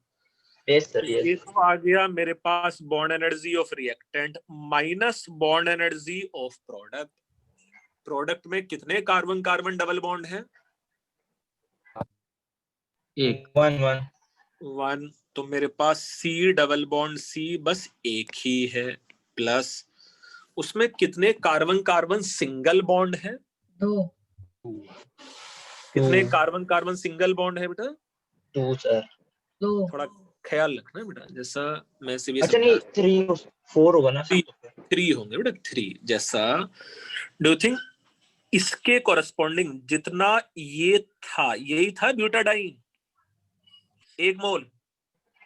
Yes sir. ये तो आ गया मेरे पास bond energy of reactant minus bond energy of product. Product में कितने कार्बन कार्बन डबल बॉन्ड है? 1। तो मेरे पास C डबल बॉन्ड C बस एक ही है, प्लस उसमें कितने कार्बन कार्बन सिंगल बॉन्ड है? 2। कितने कार्बन कार्बन सिंगल बॉन्ड है बेटा? 2 सर। 2। थोड़ा ख्याल रखना बेटा, जैसा मैं से भी अच्छा नहीं 3 4 होगा ना। 3 होंगे बेटा, 3 जैसा। डू यू थिंक इसके कोरस्पॉन्डिंग जितना ये था यही था ब्यूटाडाइन 1 मोल?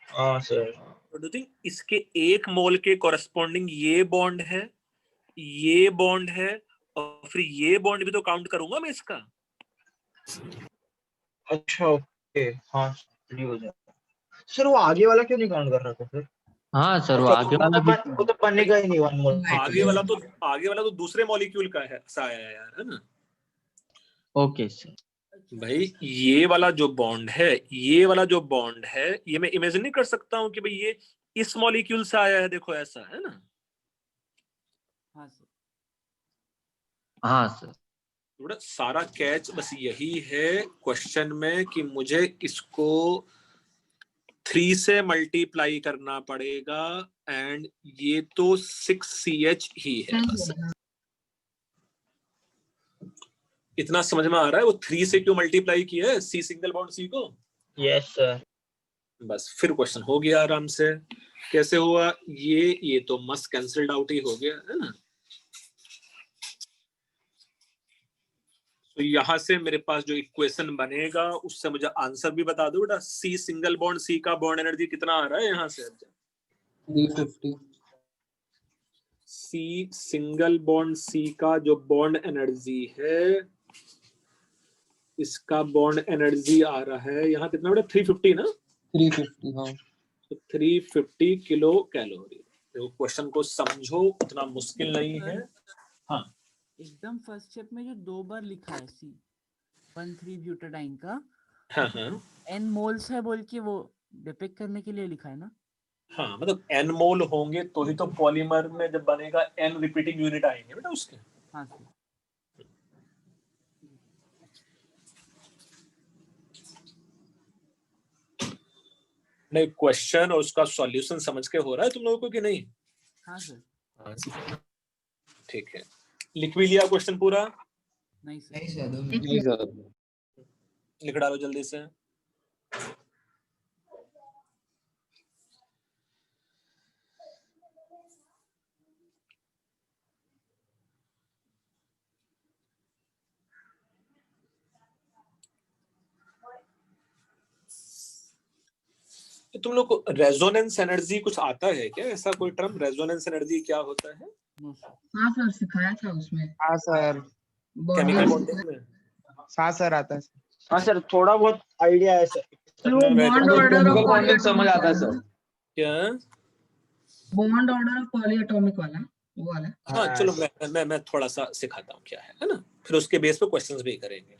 हाँ सर। तो डू यू थिंक इसके 1 मोल के कोरस्पॉन्डिंग ये बॉन्ड है, ये बॉन्ड है, और फिर ये बॉन्ड भी तो काउंट करूंगा मैं इसका। अच्छा ओके हाँ हो जाएगा सर। वो आगे वाला क्यों नहीं काउंट कर रहा था फिर? हाँ सर वो आगे वाला भी वो तो बनेगा ही नहीं 1 मोल। आगे वाला तो दूसरे मॉलिक्यूल का है सा है यार, है ना। Okay sir. भाई ये वाला जो बॉन्ड है, ये वाला जो बॉन्ड है, ये मैं इमेजिन नहीं कर सकता हूँ कि भाई ये इस मॉलिक्यूल से आया है, देखो ऐसा, है ना। हाँ सर। हाँ सर। थोड़ा सारा कैच बस यही है क्वेश्चन में कि मुझे इसको 3 से मल्टीप्लाई करना पड़ेगा, एंड ये तो 6CH ही है बस। इतना समझ में आ रहा है वो 3 से क्यों मल्टीप्लाई किया है C सिंगल बॉन्ड C को? Yes sir. बस फिर क्वेश्चन हो गया आराम से। कैसे हुआ ये तो मस्त कैंसिल्ड आउट ही हो गया, है ना। तो यहां से मेरे पास जो इक्वेशन बनेगा उससे मुझे आंसर भी बता दो बेटा। C सिंगल बॉन्ड C का बॉन्ड एनर्जी कितना आ रहा है यहाँ से? 350। सी सिंगल बॉन्ड सी का जो बॉन्ड एनर्जी है, इसका बॉन्ड एनर्जी आ रहा है यहाँ कितना बेटा 350 ना, 350 हाँ। तो 350 किलो कैलोरी। देखो क्वेश्चन को समझो, उतना मुश्किल नहीं है। हाँ एकदम फर्स्ट स्टेप में जो 2 बार लिखा है C13 ब्यूटाडाइन का हाँ हाँ n मोल्स है बोल के, वो डिपिक्ट करने के लिए लिखा है ना? हाँ, मतलब n मोल होंगे तो ही तो पॉलीमर में जब बनेगा n रिपीटिंग यूनिट आएंगे बेटा उसके। हाँ सर। नहीं, क्वेश्चन और उसका सॉल्यूशन समझ के हो रहा है तुम लोगों को कि नहीं? हाँ सर। ठीक है, लिख भी लिया क्वेश्चन पूरा? नहीं सर। नहीं सर, 2 मिनट। नहीं सर। लिख डालो जल्दी से। तुम लोग को रेजोनेंस एनर्जी कुछ आता है क्या? ऐसा कोई टर्म रेजोनेंस एनर्जी क्या होता है? हाँ सर, सिखाया था उसमें हाँ सर। केमिकल बॉन्ड बॉन्डिंग में? हाँ सर, आता है। हाँ सर, थोड़ा बहुत आइडिया है सर। वो बॉन्ड ऑर्डर ऑफ बॉन्डिंग समझ आता है पॉलीएटॉमिक सर। क्या? बॉन्ड ऑर्डर ऑफ पॉलीएटॉमिक वाला, वो वाला। हाँ चलो मैं थोड़ा सा सिखाता हूँ क्या है ना, फिर उसके बेस पे क्वेश्चंस भी करेंगे।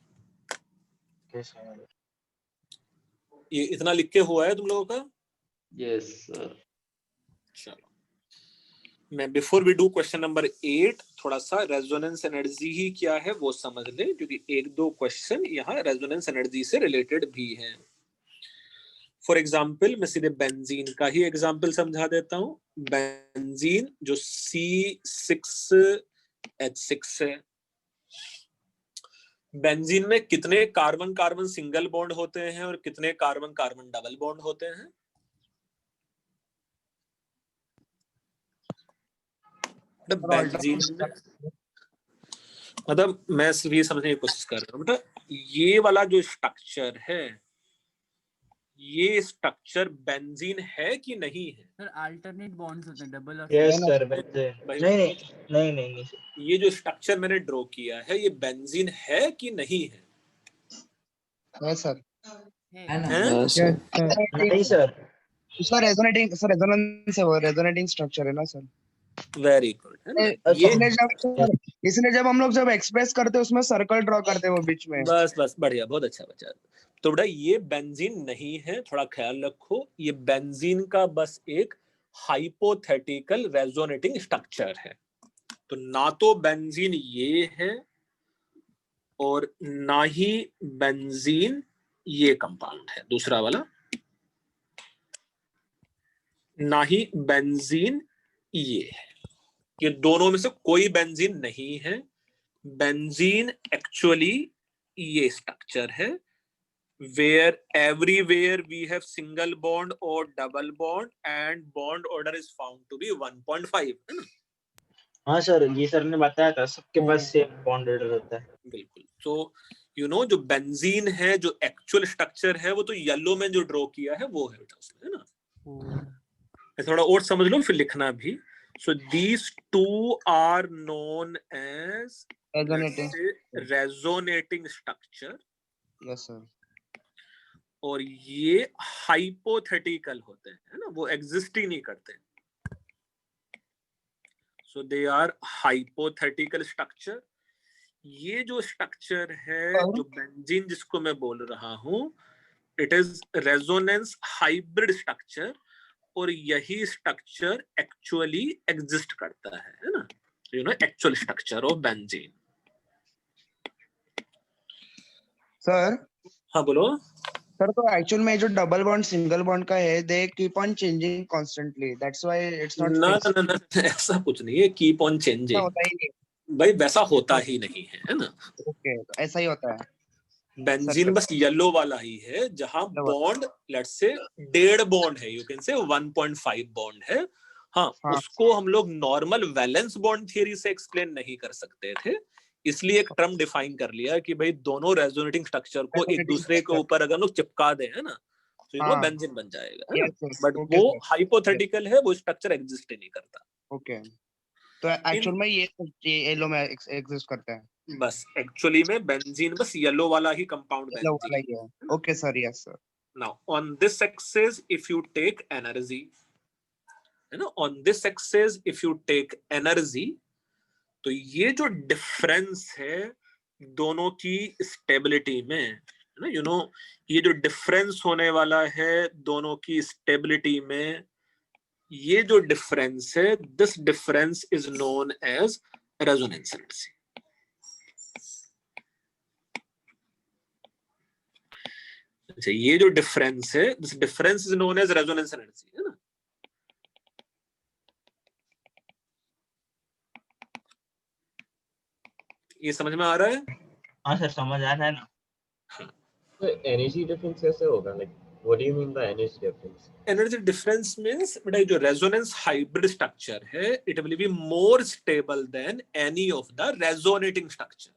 ये इतना लिख के हुआ है तुम लोगों का? Yes, sir. चलो, मैं before we do question number 8 थोड़ा सा रेजोनेंस एनर्जी ही क्या है वो समझ ले, क्योंकि 1-2 क्वेश्चन यहाँ रेजोनेंस एनर्जी से रिलेटेड भी हैं। फॉर एग्जाम्पल मैं सीधे बेंजीन का ही एग्जाम्पल समझा देता हूँ। बेंजीन जो C6H6 है, बेंजीन में कितने कार्बन कार्बन सिंगल बॉन्ड होते हैं और कितने कार्बन कार्बन डबल बॉन्ड होते हैं? बेंजीन में, मतलब मैं सिर्फ ये समझने की कोशिश कर रहा हूँ बेटा, ये वाला जो स्ट्रक्चर है, ये स्ट्रक्चर बेंजीन है कि नहीं है? सर अल्टरनेट बॉन्ड्स होते हैं, डबल और यस सर। भाई नहीं। ये जो स्ट्रक्चर मैंने ड्रॉ किया है, ये बेंजीन है कि नहीं है? सर है ना? हैं? नहीं सर, उसका रेजोनेंस है, वो रेजोनेटिंग स्ट्रक्चर है ना सर। वेरी गुड, है ना? ये इसलिए जब हम लोग जब एक्सप्रेस करते हैं उसमें सर्कल ड्रॉ करते हैं वो बीच में। बस बढ़िया, बहुत अच्छा बच्चा। तो बेटा ये बेंजीन नहीं है, थोड़ा ख्याल रखो। ये बेंजीन का बस एक हाइपोथेटिकल रेजोनेटिंग स्ट्रक्चर है। तो ना तो बेंजीन ये है और ना ही बेंजीन ये कंपाउंड है, दूसरा वाला, ना ही बेंजीन ये है। ये दोनों में से कोई बेंजीन नहीं है। बेंजीन एक्चुअली ये स्ट्रक्चर है where everywhere we have single bond or double bond and bond order is found to be 1.5, है ना? हाँ सर, ये सर ने बताया था, सबके पास सेम बॉन्ड ऑर्डर होता है। बिल्कुल। तो जो बेंजीन है, जो एक्चुअल स्ट्रक्चर है, वो तो येलो में जो ड्रॉ किया है वो है बेटा उसमें, है ना? थोड़ा और समझ लो फिर लिखना भी। So these two are known as resonating structure। Yes sir. और ये हाइपोथेटिकल होते हैं, है ना, वो एग्जिस्ट ही नहीं करते। सो दे आर हाइपोथेटिकल स्ट्रक्चर। ये जो स्ट्रक्चर है, जो बेंजीन जिसको मैं बोल रहा हूँ, it is resonance hybrid structure, और यही स्ट्रक्चर एक्चुअली एग्जिस्ट करता है ना? Actual structure of benzene. Sir हाँ बोलो सर। तो एक्चुअल में जो डबल बॉन्ड सिंगल बॉन्ड का है, they keep on changing constantly, that's why it's not fixed. ना, ऐसा कुछ नहीं है कीप ऑन चेंजिंग, होता ही नहीं भाई, वैसा होता ही नहीं है ना? ओके, ऐसा ही होता है। बेंजीन बस येलो वाला ही है, जहां बॉन्ड लेट्स से 1.5 बॉन्ड है, यू कैन से 1.5 बॉन्ड है। हाँ, उसको हम लोग नॉर्मल वैलेंस बॉन्ड थियरी से एक्सप्लेन नहीं कर सकते थे, इसलिए एक टर्म डिफाइन कर लिया कि भाई दोनों रेजोनेटिंग स्ट्रक्चर को एक दूसरे के ऊपर अगर लोग चिपका दें, है ना, तो बेंजीन बन जाएगा, है ना? बट वो हाइपोथेटिकल है, वो स्ट्रक्चर एग्जिस्ट ही नहीं करता। ओके। तो एक्चुअल में ये येलो में एग्जिस्ट करते हैं। बस एक्चुअली में बेंजीन बस येलो वाला ही कंपाउंड येलो वाला बेंजीन। ही है। Okay sir, yes sir. Now on this axis if you take energy, है ना, on this axis if you take energy, तो ये जो डिफरेंस है दोनों की स्टेबिलिटी में, है ना, यू नो, ये जो डिफरेंस होने वाला है दोनों की स्टेबिलिटी में, ये जो डिफरेंस है, this difference is known as resonance energy. अच्छा, ये जो डिफरेंस है, this difference is known as resonance energy, है ना। ये समझ में आ रहा है? हाँ सर, समझ आ रहा है ना। तो एनर्जी डिफरेंस कैसे होगा? Like what do you mean by energy difference? Energy difference means बेटा जो रेजोनेंस हाइब्रिड स्ट्रक्चर है, it will be more stable than any of the resonating structure.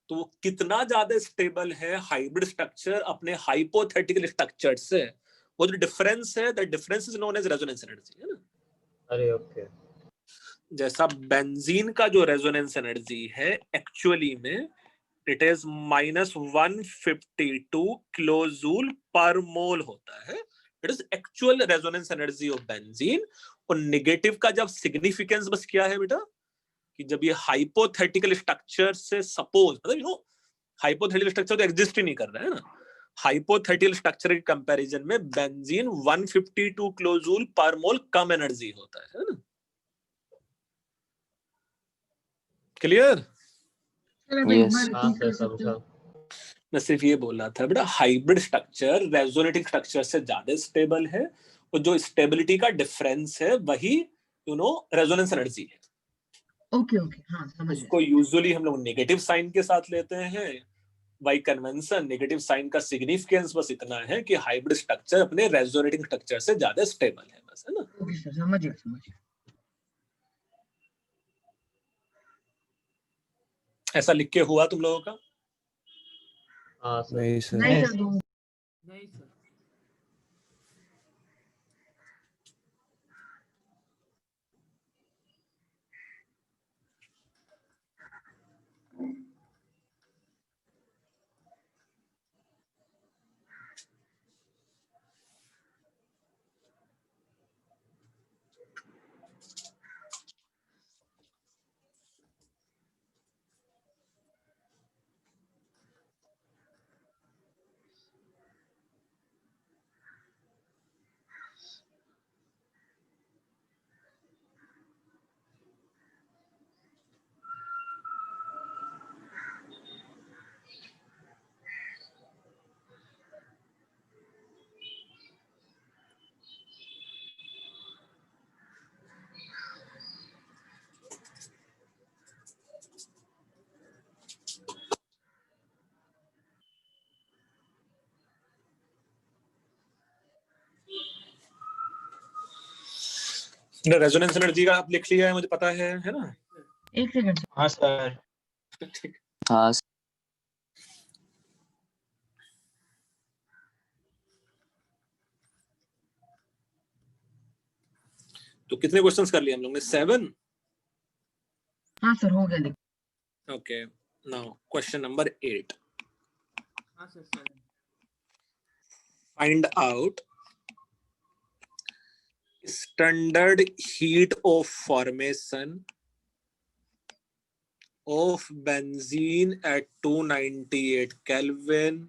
तो वो कितना ज्यादा स्टेबल है हाइब्रिड स्ट्रक्चर अपने हाइपोथेटिकल स्ट्रक्चर से, वो जो डिफरेंस है, that difference is known as resonance energy, है ना। अरे ओके। जैसा बेंजीन का जो रेजोनेंस एनर्जी है एक्चुअली में इट इज -152 किलोजूल पर मोल होता है। It is actual resonance energy of benzene. और नेगेटिव का जब सिग्निफिकेंस बस क्या है बेटा, कि जब ये हाइपोथेटिकल स्ट्रक्चर से सपोज, मतलब यू नो हाइपोथेटिकल स्ट्रक्चर तो एग्जिस्ट ही नहीं कर रहा है ना, हाइपोथेटिकल स्ट्रक्चर के कंपैरिजन में बेंजीन 152 किलोजूल पर मोल कम एनर्जी होता है ना। क्लियर? सर अब एक Yes. बार हाँ repeat सर, कर सकते हो? समझा। मैं सिर्फ ये बोल रहा था बेटा, हाइब्रिड स्ट्रक्चर रेजोनेटिंग स्ट्रक्चर से ज्यादा स्टेबल है, और जो स्टेबिलिटी का डिफरेंस है वही यू नो रेजोनेंस एनर्जी है। ओके ओके, हाँ समझ गया। उसको यूजुअली हम लोग नेगेटिव साइन के साथ लेते हैं। बाय कन्वेंशन नेगेटिव साइन का सिग्निफिकेंस बस इतना है कि हाइब्रिड स्ट्रक्चर अपने रेजोनेटिंग स्ट्रक्चर से ज्यादा स्टेबल है, बस, है ना। ओके सर, समझ गया समझ गया। ऐसा लिख के हुआ तुम लोगों का? हाँ सर। नहीं सर। नहीं सर, दो नहीं सर। रेजोनेंस एनर्जी का आप लिख लिया है, मुझे पता है ना। एक सेकंड। हाँ सर। ठीक। हाँ तो कितने क्वेश्चंस कर लिए हम लोग ने? 7। हाँ सर, हो गया। Okay, now question number 8। हाँ sir, 7। Find out standard heat of formation of benzene at 298 Kelvin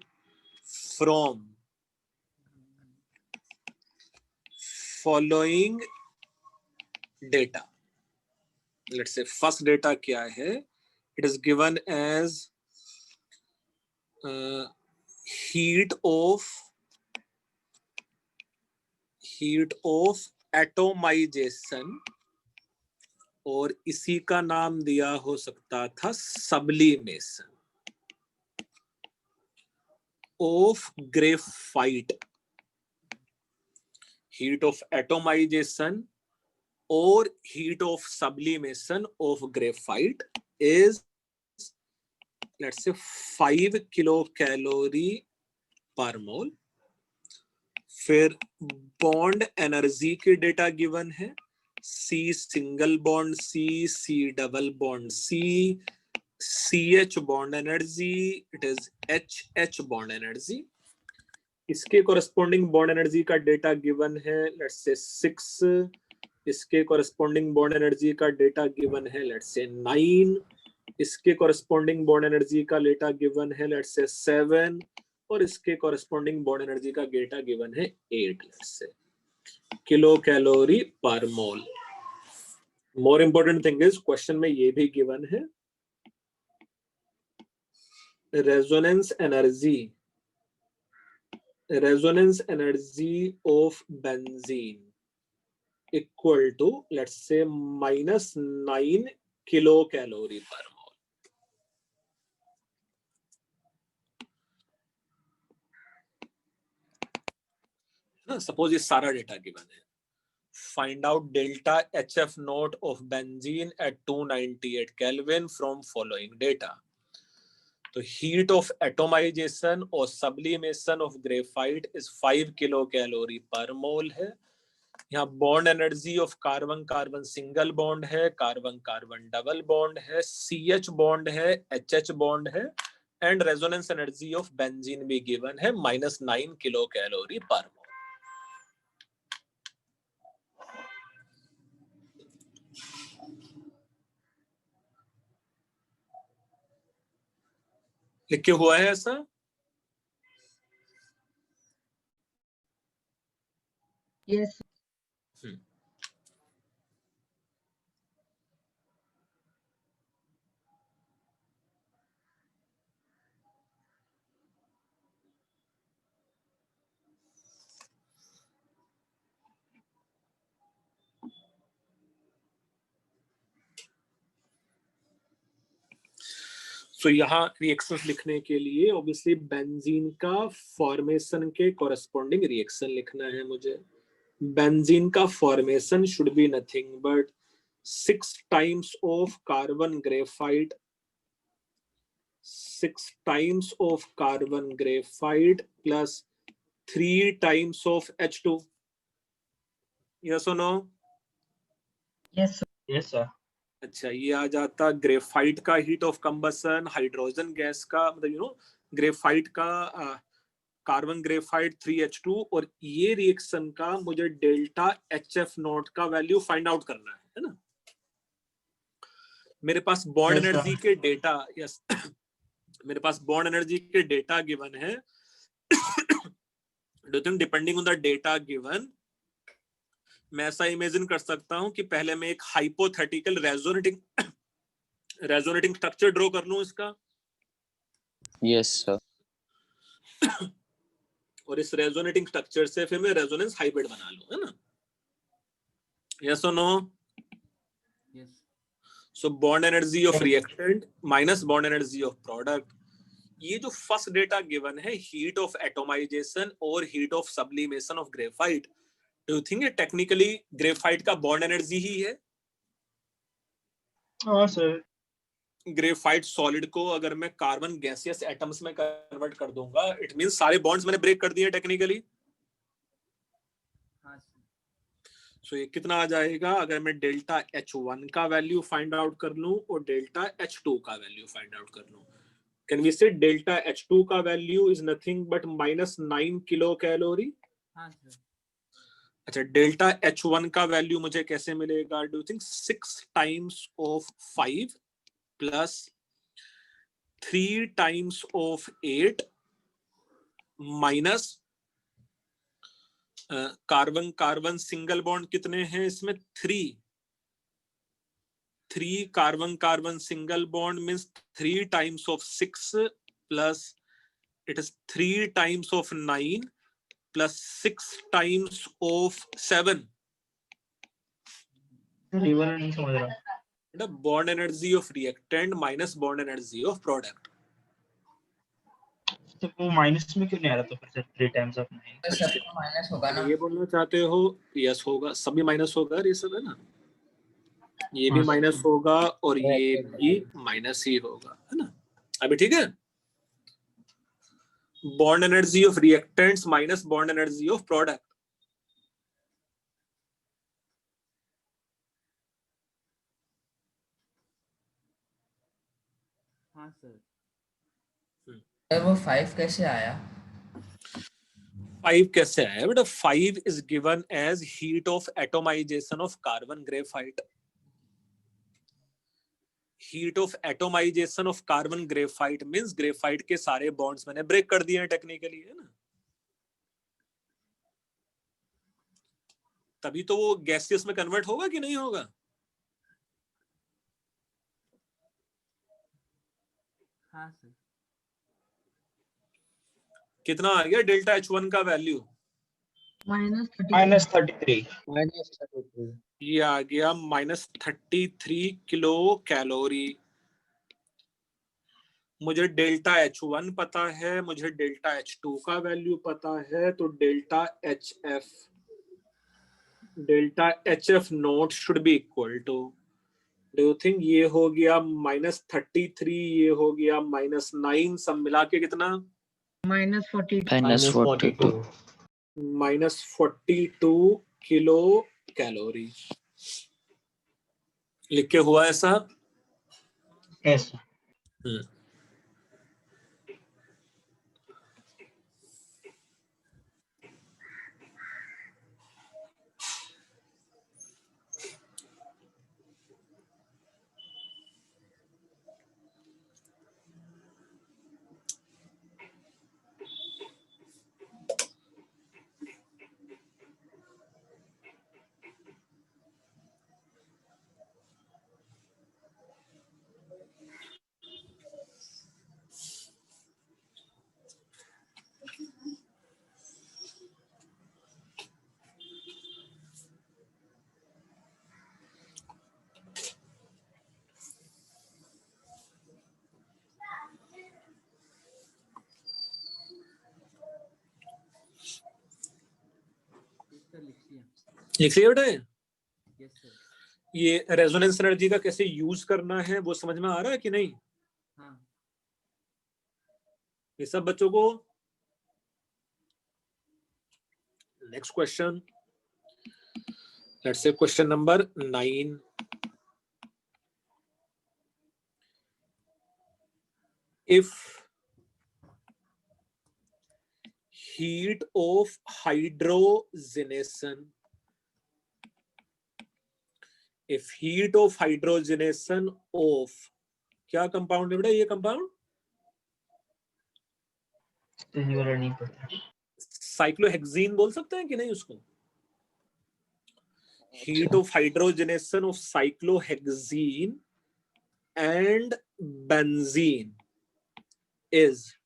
from following data. Let's say first data क्या है? It is given as heat of atomization, और इसी का नाम दिया हो सकता था sublimation of graphite. Heat of atomisation और heat of sublimation of graphite is let's say 5 kilo calorie per mole. फिर बॉन्ड एनर्जी की डेटा गिवन है C single bond C, C double bond C, CH bond energy, it is HH bond energy. इसके corresponding bond energy का data given है, let's say 6. इसके corresponding bond energy का data given है, let's say 9. इसके corresponding bond energy का data given है, let's say 7. और इसके corresponding bond energy का data given है 8, let's say. Kilo calorie per mole. More important thing is question में ये भी given है, resonance energy of benzene equal to, let's say, -9 kilocalorie per mole. Suppose ये सारा डेटा गिवन है. Find out delta HF naught of benzene at 298 Kelvin from following data. तो heat of atomization or sublimation of graphite is 5 kilocalorie per mole है. यहाँ bond energy of carbon carbon single bond है, carbon carbon double bond है, CH bond है, HH bond है, and resonance energy of benzene भी given है -9 kilocalorie per mole. लिख के हुआ है ऐसा? Yes. So यहाँ रिएक्शंस लिखने के लिए ऑब्वियसली बेंजीन का फॉर्मेशन के कॉरेस्पॉन्डिंग रिएक्शन लिखना है मुझे. बेंजीन का formation should be nothing but 6 times of carbon graphite, 6 times of carbon graphite plus 3 times of H2. Yes or no? Yes, sir. Yes, sir. अच्छा, ये आ जाता ग्रेफाइट का heat of combustion, hydrogen gas का, मतलब graphite का carbon graphite 3H2, और ये रिएक्शन का मुझे डेल्टा HF नोट का वैल्यू फाइंड आउट करना है ना. मेरे पास बॉन्ड एनर्जी के डेटा, यस मेरे पास बॉन्ड एनर्जी के डेटा गिवन है. Depending on the data given मैं ऐसा इमेजिन कर सकता हूं कि पहले मैं एक हाइपोथेटिकल रेजोनेटिंग स्ट्रक्चर ड्रॉ कर लूं इसका. Yes sir. और इस रेजोनेटिंग स्ट्रक्चर से फिर मैं रेजोनेंस हाइब्रिड बना लूं, है ना. यस और no? Yes. So bond energy of reactant minus bond energy of product. ये जो फर्स्ट डेटा गिवन है, हीट ऑफ एटोमाइजेशन और heat of sublimation of graphite, do you think ये टेक्निकली ग्रेफाइट का बॉन्ड एनर्जी ही है? हाँ सर. ग्रेफाइट सॉलिड को अगर मैं कार्बन गैसियस एटम्स में कन्वर्ट कर दूंगा, इट मींस सारे बॉन्ड्स मैंने ब्रेक कर दिए टेक्निकली. सो ये कितना आ जाएगा अगर मैं डेल्टा H1 का वैल्यू फाइंड आउट कर लूं और डेल्टा H2 का वैल्यू फाइंड आउट कर लूं? Can we say delta H2 का value is nothing but -9 kilo calorie. अच्छा, डेल्टा H1 का वैल्यू मुझे कैसे मिलेगा? Do you think 6 times of 5 plus 3 times of 8 minus carbon carbon single bond कितने हैं इसमें? 3 carbon carbon single bond means 3 times of 6 plus it is 3 times of 9 plus 6 times of 7. नहीं समझ रहा. The bond energy of reactant minus bond energy of product. तो वो minus में क्यों नहीं आ रहा? तो फिर से 3 times of 9. तो सबका माइनस होगा ना. ये बोलना चाहते हो? यस होगा, सभी माइनस होगा. ये सब है ना, ये भी हाँ, माइनस होगा और ये भी माइनस ही होगा, है ना. अभी ठीक है. Bond energy of reactants minus bond energy of product. हाँ सर। सर वो 5 कैसे आया? 5 कैसे आया बेटा? 5 is given as heat of atomization of carbon graphite. Heat of atomization of carbon graphite means graphite के सारे bonds मैंने break कर दिए हैं टेक्निकली, है ना? तभी तो वो गैसियस में कन्वर्ट होगा कि नहीं होगा? हाँ सर। कितना आ गया डेल्टा H1 का वैल्यू? -33. ये आ गया -33 किलो कैलोरी। मुझे डेल्टा H1 पता है, मुझे डेल्टा H2 का वैल्यू पता है, तो delta HF naught should be equal to, do you think ये हो गया -33, ये हो गया -9, सब मिला के कितना? -42 -42 किलो कैलोरी। लिख के हुआ ऐसा? Yes. लिख लिया बेटा? Yes sir. ये रेजोनेंस एनर्जी का कैसे यूज करना है वो समझ में आ रहा है कि नहीं? हाँ। ये सब बच्चों को? Next question, let's say question number 9। If heat of hydrogenation, if heat of hydrogenation of, क्या कंपाउंड है बेटा ये कंपाउंड? नहीं पता। साइक्लोहेक्सीन बोल सकते हैं कि नहीं उसको? heat of hydrogenation of cyclohexene and benzene is,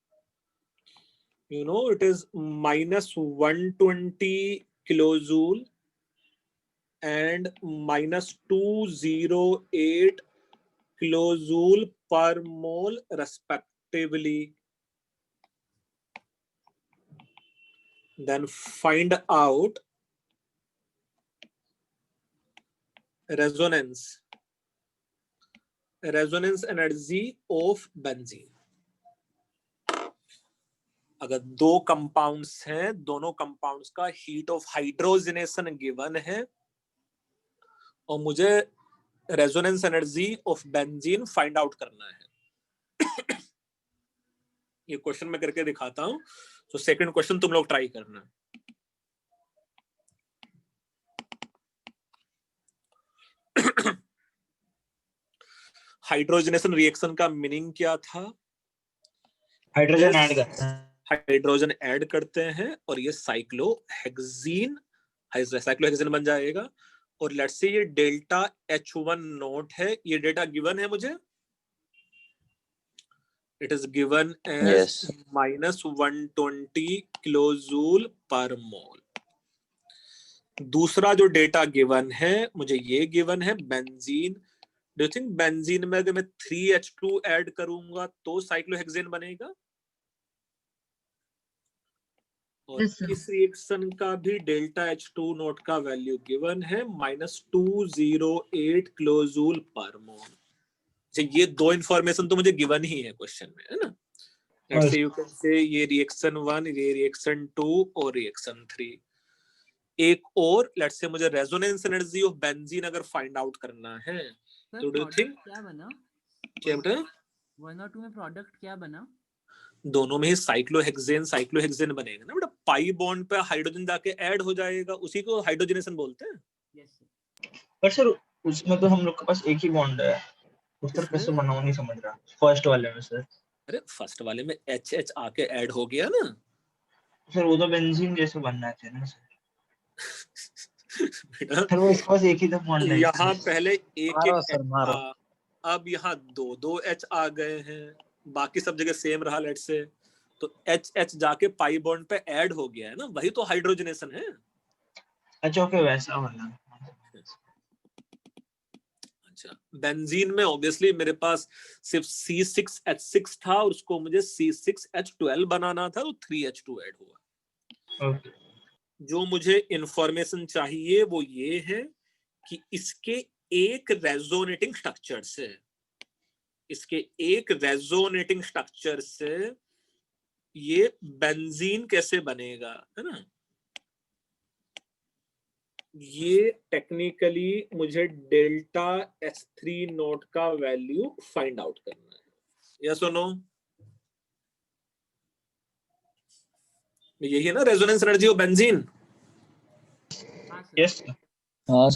you know, it is -120 kilojoule and -208 kilojoule per mole respectively. Then find out resonance energy of benzene. अगर दो कंपाउंड्स हैं, दोनों कंपाउंड्स का हीट ऑफ हाइड्रोजनेशन गिवन है और मुझे resonance energy of benzene find out करना है। ये क्वेश्चन मैं करके दिखाता हूं, तो सेकंड क्वेश्चन तुम लोग ट्राई करना। हाइड्रोजनेशन रिएक्शन का मीनिंग क्या था? हाइड्रोजन ऐड करते हैं। हाइड्रोजन ऐड करते हैं और ये साइक्लोहेक्सीन बन जाएगा। और लेट्स से ये डेल्टा H1 नोट है, ये डेटा गिवन है मुझे, it is given as -120 kilojoule per mole. दूसरा जो डेटा गिवन है मुझे, ये गिवन है benzene. Do you think benzene में अगर मैं 3H2 ऐड करूंगा तो साइक्लोहेक्सेन बनेगा? और इस रिएक्शन का भी डेल्टा H2 नोट का वैल्यू गिवन है -208 किलोजूल पर मोल। ये दो इंफॉर्मेशन तो मुझे गिवन ही है क्वेश्चन में, है ना? Let's say you can say ये रिएक्शन 1, ये रिएक्शन 2 और रिएक्शन 3। एक और लेट्स से मुझे रेजोनेंस एनर्जी ऑफ बेंजीन अगर फाइंड आउट करना है, तो डू यू थिंक क्या बना? क्या बेटा? 1 और 2 में प्रोडक्ट क्या बना? दोनों में ही साइक्लोहेक्सेन बनेगा ना बेटा, पाई बॉन्ड पे हाइड्रोजन जाके ऐड हो जाएगा, उसी को हाइड्रोजनेशन बोलते हैं। Yes sir. पर सर उसमें तो हम लोग के पास एक ही बॉन्ड है, उस तरह कैसे बना वो नहीं समझ रहा फर्स्ट वाले में सर। अरे फर्स्ट वाले में HH आके ऐड हो गया ना सर वो तो बेंजीन जैसे बनना चाहिए ना सर। बेटा सर वो इसके पास एक ही तो बॉन्ड है। यहाँ पहले एक मारो एक सर H मारो। था, अब यहाँ दो H आ गए हैं, बाकी सब जगह सेम रहा लेट से, तो HH जाके पाई बॉन्ड पे ऐड हो गया है ना, वही तो हाइड्रोजनेशन है। अच्छा ओके वैसा वाला। अच्छा, बेंजीन में ऑब्वियसली मेरे पास सिर्फ C6H6 था और उसको मुझे C6H12 बनाना था, तो 3H2 ऐड हुआ। ओके। जो मुझे इंफॉर्मेशन चाहिए वो ये है कि इसके एक रेजोनेटिंग स्ट्रक्चर से ये बेंजीन कैसे बनेगा, है ना। ये टेक्निकली मुझे डेल्टा H3 नोट का वैल्यू फाइंड आउट करना है, यस और नो। यही है ना resonance energy of benzene. Yes हाँ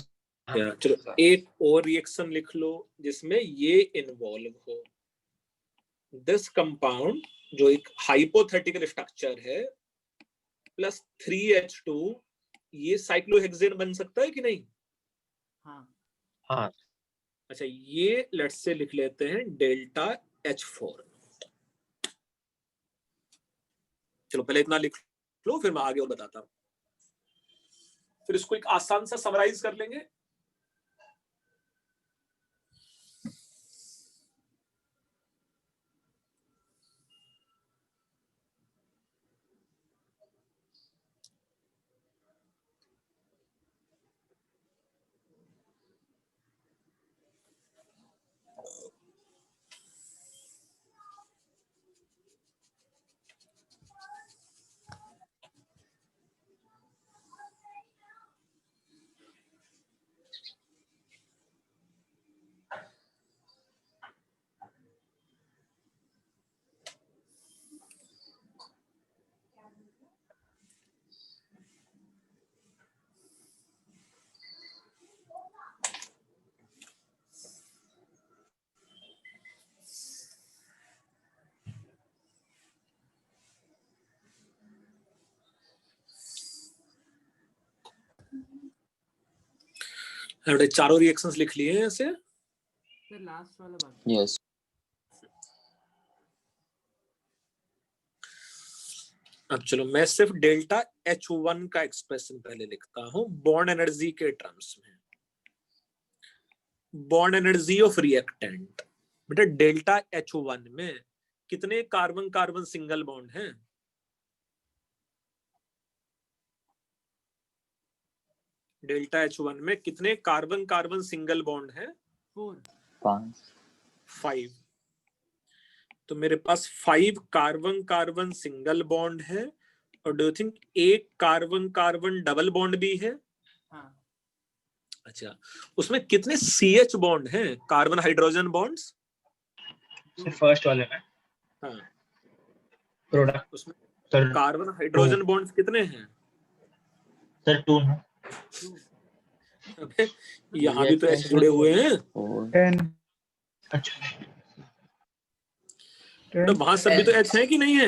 चलो एक और रिएक्शन लिख लो जिसमें ये इन्वॉल्व हो। दिस कंपाउंड जो एक हाइपोथेटिकल स्ट्रक्चर है प्लस 3H2, ये साइक्लोहेक्सेन बन सकता है कि नहीं? हाँ। अच्छा, ये लेट्स से लिख लेते हैं डेल्टा H4। चलो पहले इतना लिख लो, फिर मैं आगे और बताता हूं। फिर इसको एक आसान सा समराइज कर लेंगे। हमने चारों रिएक्शंस लिख लिए हैं ऐसे। सर लास्ट वाला बात। यस अब चलो मैं सिर्फ डेल्टा H1 का एक्सप्रेशन पहले लिखता हूं बॉन्ड एनर्जी के टर्म्स में। बॉन्ड एनर्जी ऑफ रिएक्टेंट, बेटा डेल्टा H1 में कितने कार्बन कार्बन सिंगल बॉन्ड हैं? डेल्टा H1 में कितने कार्बन कार्बन सिंगल बॉन्ड हैं? 5। तो मेरे पास 5 कार्बन कार्बन सिंगल बॉन्ड है, और डू यू थिंक एक कार्बन कार्बन डबल बॉन्ड भी है? हाँ। अच्छा, उसमें कितने CH बॉन्ड हैं, कार्बन हाइड्रोजन बॉन्ड्स? फर्स्ट वाले में हाँ, प्रोडक्ट उसमें सर कार्बन हाइड्रोजन बॉन्ड्स कितने हैं? सर 2 है। यहाँ भी तो H जुड़े हुए हैं। 10 अच्छा तो वहां सब भी तो H है कि नहीं है?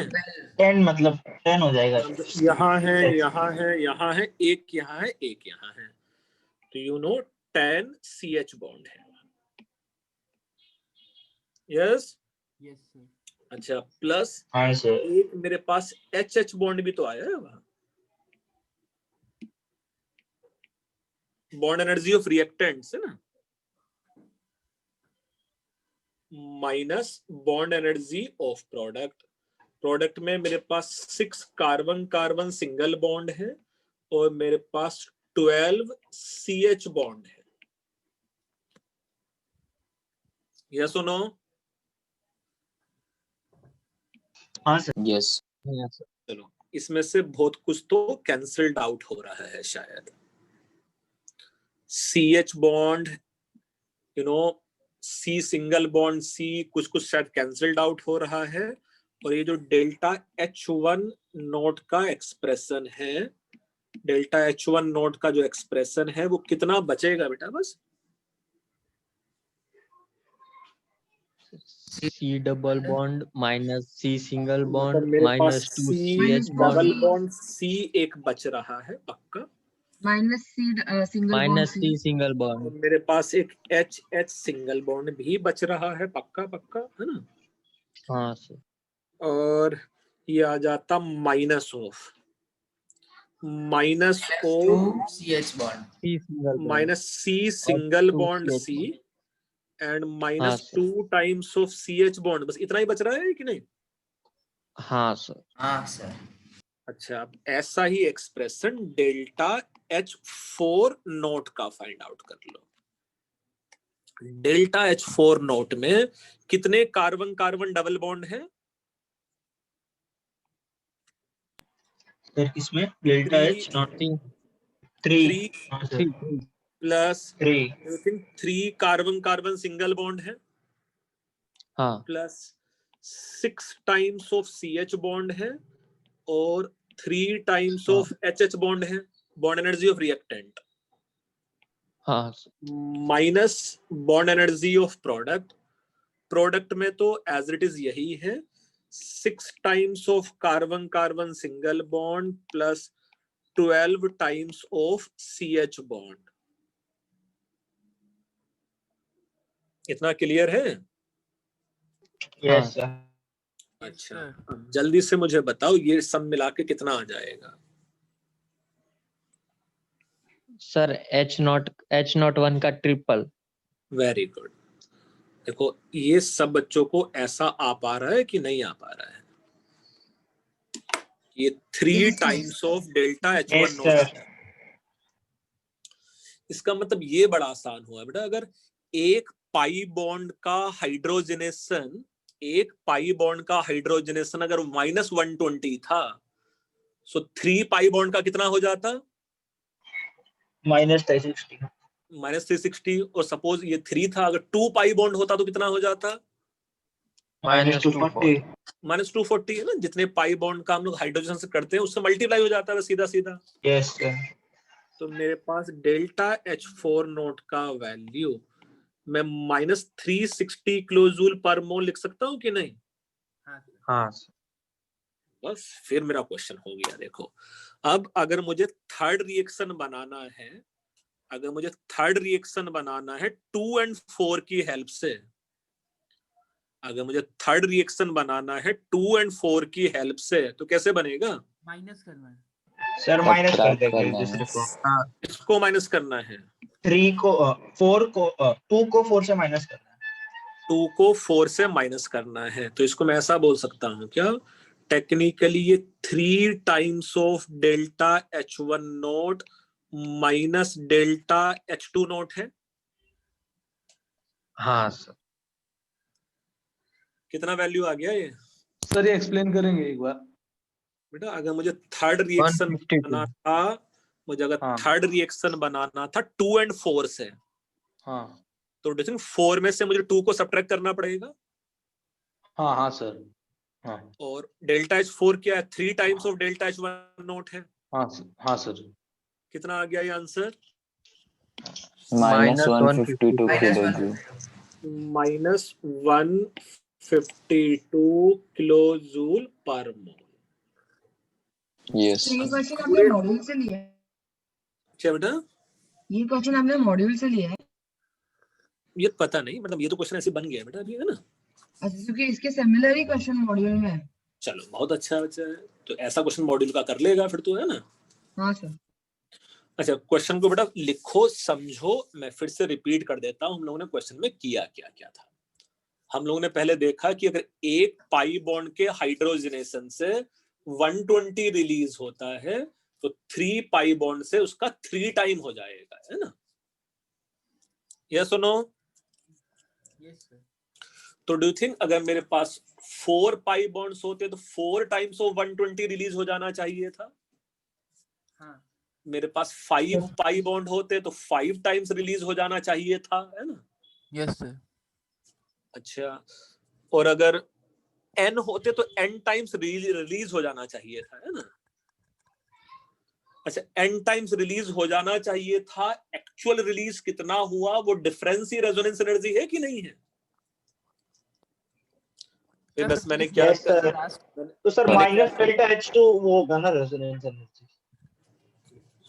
10 मतलब 10 हो जाएगा। यहाँ है, यहाँ है, यहाँ है, एक यहाँ है, एक यहाँ है, तो यू नो 10 CH बॉन्ड है। Yes yes sir. अच्छा, प्लस हाँ सर। एक मेरे पास HH बॉन्ड भी तो आया है वहां। बॉन्ड एनर्जी ऑफ रिएक्टेंट्स है ना, minus bond energy of product. Product में मेरे पास 6 कार्बन कार्बन सिंगल बॉन्ड है और मेरे पास 12 CH बॉन्ड है। यस और नो? हाँ सर। यस चलो इसमें से बहुत कुछ तो कैंसल्ड आउट हो रहा है शायद। CH bond you know C single bond C कुछ कुछ शायद कैंसल्ड आउट हो रहा है, और ये जो डेल्टा H1 नोट का एक्सप्रेशन है, डेल्टा H1 नोट का जो एक्सप्रेशन है वो कितना बचेगा बेटा? बस C double bond minus C single मतलब बॉन्ड मेरे पास minus 2 C CH double bond bond C एक बच रहा है पक्का, minus C single bond minus C C single और बॉन्ड। मेरे पास एक H सिंगल बॉन्ड भी बच रहा है पक्का पक्का, है ना? हाँ सर। और ये आ जाता minus of CH bond C single bond minus C और single 2 bond CH C and हाँ minus sir. 2 times of CH bond, बस इतना ही बच रहा है कि नहीं? हाँ सर। हाँ सर। अच्छा, अब ऐसा ही एक्सप्रेशन डेल्टा H4 नोट का फाइंड आउट कर लो। डेल्टा H4 नोट में कितने कार्बन कार्बन डबल बॉन्ड है? सर किसमें डेल्टा H नॉट 3 हाँ sir 3 plus 3 3 carbon carbon single bond है हाँ plus 6 times of CH bond है और 3 टाइम्स हाँ ऑफ HH बॉन्ड है, बॉन्ड एनर्जी ऑफ रिएक्टेंट, हाँ minus bond energy of product. Product में तो एज इट इज यही है, 6 times of carbon carbon single bond plus 12 times of CH bond. इतना क्लियर है? यस सर अच्छा, अब जल्दी से मुझे बताओ ये सब मिला के कितना आ जाएगा? सर H0 1 का ट्रिपल। Very good. देखो ये सब बच्चों को ऐसा आ पा रहा है कि नहीं आ पा रहा है? ये 3 times of delta H1 yes note sir है। इसका मतलब ये बड़ा आसान हुआ बेटा, अगर एक पाई बॉन्ड का हाइड्रोजनेशन, एक पाई बॉन्ड का हाइड्रोजनेशन अगर -120 था, सो 3 पाई बॉन्ड का कितना हो जाता? -360 -360। और सपोज ये 3 था, अगर 2 पाई बॉन्ड होता तो कितना हो जाता? -240 -240 है ना, जितने पाई बॉन्ड का हम लोग हाइड्रोजन से करते हैं उससे मल्टीप्लाई हो जाता है सीधा सीधा। यस सर तो मेरे पास डेल्टा H4 नोट का वैल्यू मैं -360 किलोजूल पर मोल लिख सकता हूँ कि नहीं? हाँ सर। बस फिर मेरा क्वेश्चन हो गया। देखो अब अगर मुझे थर्ड रिएक्शन बनाना है, अगर मुझे थर्ड रिएक्शन बनाना है 2 और 4 की हेल्प से, अगर मुझे थर्ड रिएक्शन बनाना है 2 और 4 की हेल्प से, तो कैसे बनेगा? माइनस करना है सर माइनस कर सब्ट्रैक्ट देंगे करना है। दूसरे को हाँ इसको माइनस करना है, 3 को 4 को 2 को 4 से माइनस करना है 2 को 4 से माइनस करना है। तो इसको मैं ऐसा बोल सकता हूँ क्या? टेक्निकली ये 3 times of delta H1 note minus delta H2 note है। हाँ सर। कितना वैल्यू आ गया ये? सर ये एक्सप्लेन करेंगे एक बार? बेटा अगर मुझे थर्ड रिएक्शन 152 बनाना था, मुझे अगर हाँ थर्ड रिएक्शन बनाना था 2 और 4 से, हाँ तो 4 में से मुझे 2 को सब्ट्रैक्ट करना पड़ेगा। हाँ हाँ सर हाँ और डेल्टा H4 क्या है? 3 times of delta H1 note है। हाँ सर कितना आ गया ये आंसर? -152 -152 -152 किलोजूल पर मोल। यस ये क्वेश्चन आपने मॉड्यूल से लिया है? क्या बेटा? ये क्वेश्चन आपने मॉड्यूल से लिया है? ये पता नहीं, मतलब ये तो क्वेश्चन ऐसे बन गया बेटा अभी, है ना? अच्छा, क्योंकि इसके सिमिलर ही क्वेश्चन मॉड्यूल में है। चलो बहुत अच्छा बच्चा है, तो ऐसा क्वेश्चन मॉड्यूल का कर लेगा फिर तो, है ना? हाँ सर। अच्छा, क्वेश्चन को बेटा लिखो समझो, मैं फिर से रिपीट कर देता हूँ हम लोगों ने क्वेश्चन में किया क्या क्या था। हम लोगों ने पहले देखा कि अगर एक पाई बॉन्ड के हाइड्रोजनेशन से 120 रिलीज होता है तो 3 पाई बॉन्ड से उसका 3 टाइम हो जाएगा, है ना? यस और नो? यस सर तो डू यू थिंक अगर मेरे पास 4 पाई बॉन्ड्स होते तो 4 टाइम्स ऑफ 120 रिलीज हो जाना चाहिए था? हाँ मेरे पास 5 पाई बॉन्ड होते तो 5 टाइम्स रिलीज हो जाना चाहिए था, है ना? यस सर अच्छा, और अगर n होते तो n टाइम्स रिलीज हो जाना चाहिए था, है ना? अच्छा, n टाइम्स रिलीज हो जाना चाहिए था, एक्चुअल रिलीज कितना हुआ वो डिफरेंस ही रेजोनेंस एनर्जी है कि नहीं है? फिर बस मैंने क्या Yes, sir. तो सर माइनस डेल्टा H2 वो होगा ना रेजोनेंस एनर्जी,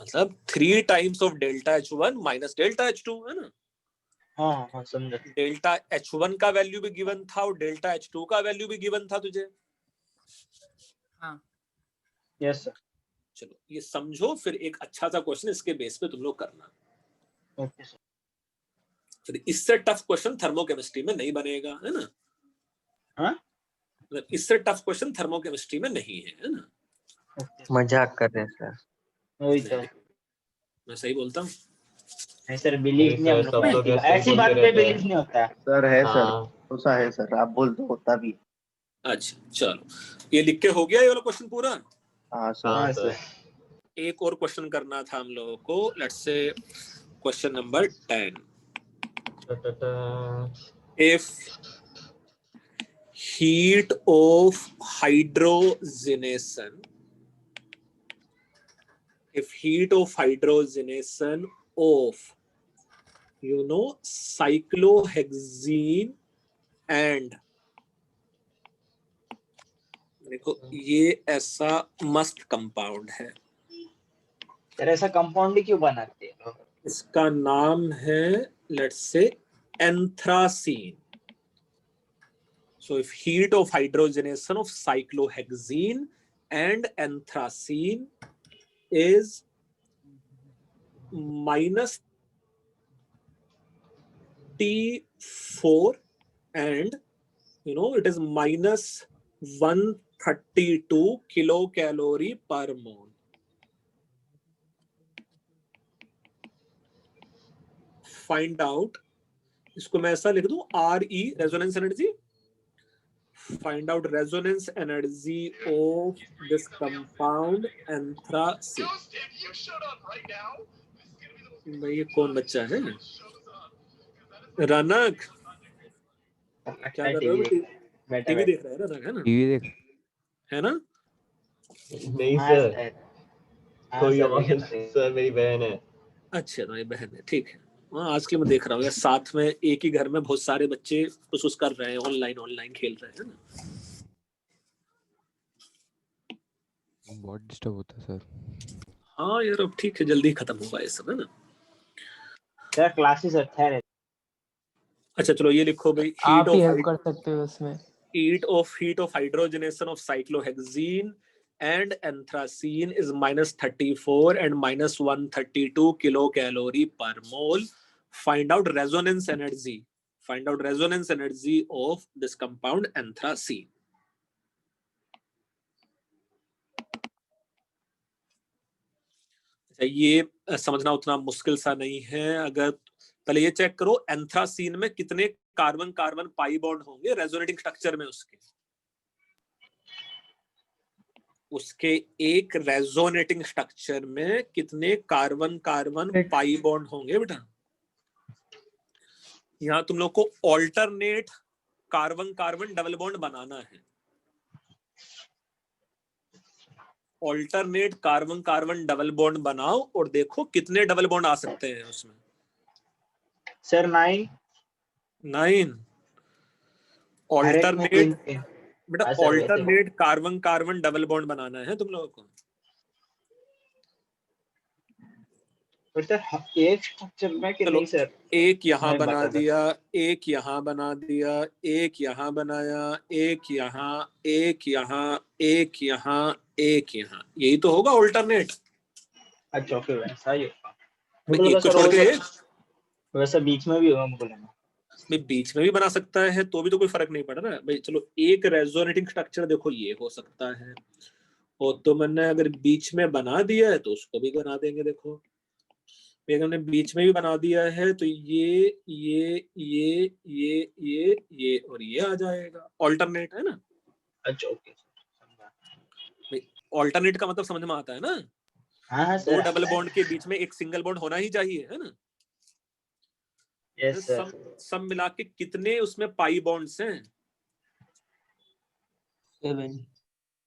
मतलब 3 times of delta H1 minus delta H2, है ना? हाँ हाँ समझा। डेल्टा H1 का वैल्यू भी गिवन था और डेल्टा H2 का वैल्यू भी गिवन था तुझे। हाँ यस सर। चलो ये समझो, फिर एक अच्छा सा क्वेश्चन इसके बेस पे तुम लोग करना। Okay sir. फिर इससे टफ क्वेश्चन थर्मोकेमिस्ट्री में नहीं बनेगा, है ना? हाँ, मतलब इससे टफ क्वेश्चन थर्मोकेमिस्ट्री में नहीं है ना? मजाक कर रहे हैं सर। वही तो। मैं सही बोलता हूँ? नहीं सर, बिलीव नहीं हम लोग सब लोग को, ऐसे ऐसी बोलते बात पे रहते हैं। बिलीव नहीं होता है। सर है सर, हाँ ऐसा है सर, आप बोल दो होता भी। अच्छा चलो, ये लिख के हो गया ये वाला क्वेश्चन पूरा? हाँ सर। हाँ हाँ सर। सर। एक और क्वेश्चन करना था हम लोगों को, let's say question number 10। If heat of hydrogenation, of cyclohexene and, देखो ये ऐसा मस्त कंपाउंड है, सर ऐसा कंपाउंड ही क्यों बनाते हैं लोग? इसका नाम है लेट्स से anthracene. So if heat of hydrogenation of cyclohexene and anthracene is minus T4 and it is minus 132 kilocalorie per mole. Find out, इसको मैं ऐसा लिख दूं, RE resonance energy. Find out resonance energy of this compound anthracene. भाई ये कौन बच्चा है? रनक, क्या कर रहे हो? टीवी देख रहा है रनक, है ना? टीवी देख है ना? नहीं हाँ सर, सर। हाँ कोई सर, और लेकिन सर। सर मेरी बहन है। अच्छा तो ये बहन है, ठीक है। हाँ आजकल मैं देख रहा हूँ यार, साथ में एक ही घर में बहुत सारे बच्चे कुछ कर रहे हैं, ऑनलाइन खेल रहे हैं ना। बहुत डिस्टर्ब होता है सर। हाँ यार अब ठीक है, जल्दी खत्म होगा ये सब, है ना? सर क्लासेस अच्छा है। अच्छा चलो ये लिखो भाई, आप ही हेल्प कर सकते हो उसमें। heat of hydrogenation of cyclohexene and anthracene is minus 34 and minus 132 kilocalorie per mole. Find out resonance energy. Find out resonance energy of this compound anthracene. ये समझना उतना मुश्किल सा नहीं है। अगर पहले ये चेक करो, एंथ्रासीन में कितने कार्बन कार्बन पाई बॉन्ड होंगे रेजोनेटिंग स्ट्रक्चर में, उसके एक रेजोनेटिंग स्ट्रक्चर में कितने कार्बन कार्बन पाई बॉन्ड होंगे बेटा? यहाँ तुम लोग को alternate carbon carbon double bond बनाना है। Alternate carbon carbon double bond बनाओ और देखो कितने डबल बॉन्ड आ सकते हैं उसमें। सर 9 ऑल्टरनेट बेटा, हाँ sir, alternate carbon carbon double bond बनाना है तुम लोगों को। पर सर एक स्ट्रक्चर में कि नहीं सर? एक यहाँ नहीं बना बता दिया, एक यहाँ बना दिया, एक यहाँ बनाया, एक यहाँ, एक यहाँ, एक यहाँ, एक यहाँ, यही तो होगा ऑल्टरनेट। अच्छा ओके, वैसा ही होगा। एक को छोड़ के वैसा बीच में भी होगा मुझे लगा। भाई बीच में भी बना सकता है तो भी तो कोई फर्क नहीं पड़ रहा भाई। चलो एक रेजोनेटिंग स्ट्रक्चर देखो ये हो सकता है, और तो मैंने अगर बीच में बना दिया है तो उसको भी बना देंगे। देखो हमने बीच में भी बना दिया है तो ये और ये आ जाएगा, ऑल्टरनेट है ना। अच्छा ओके, ऑल्टरनेट का मतलब समझ में आता है ना? हाँ दो डबल बॉन्ड के बीच में एक सिंगल बॉन्ड होना ही चाहिए, है ना? Yes, sir. सब मिला के कितने उसमें पाई बॉन्ड्स हैं?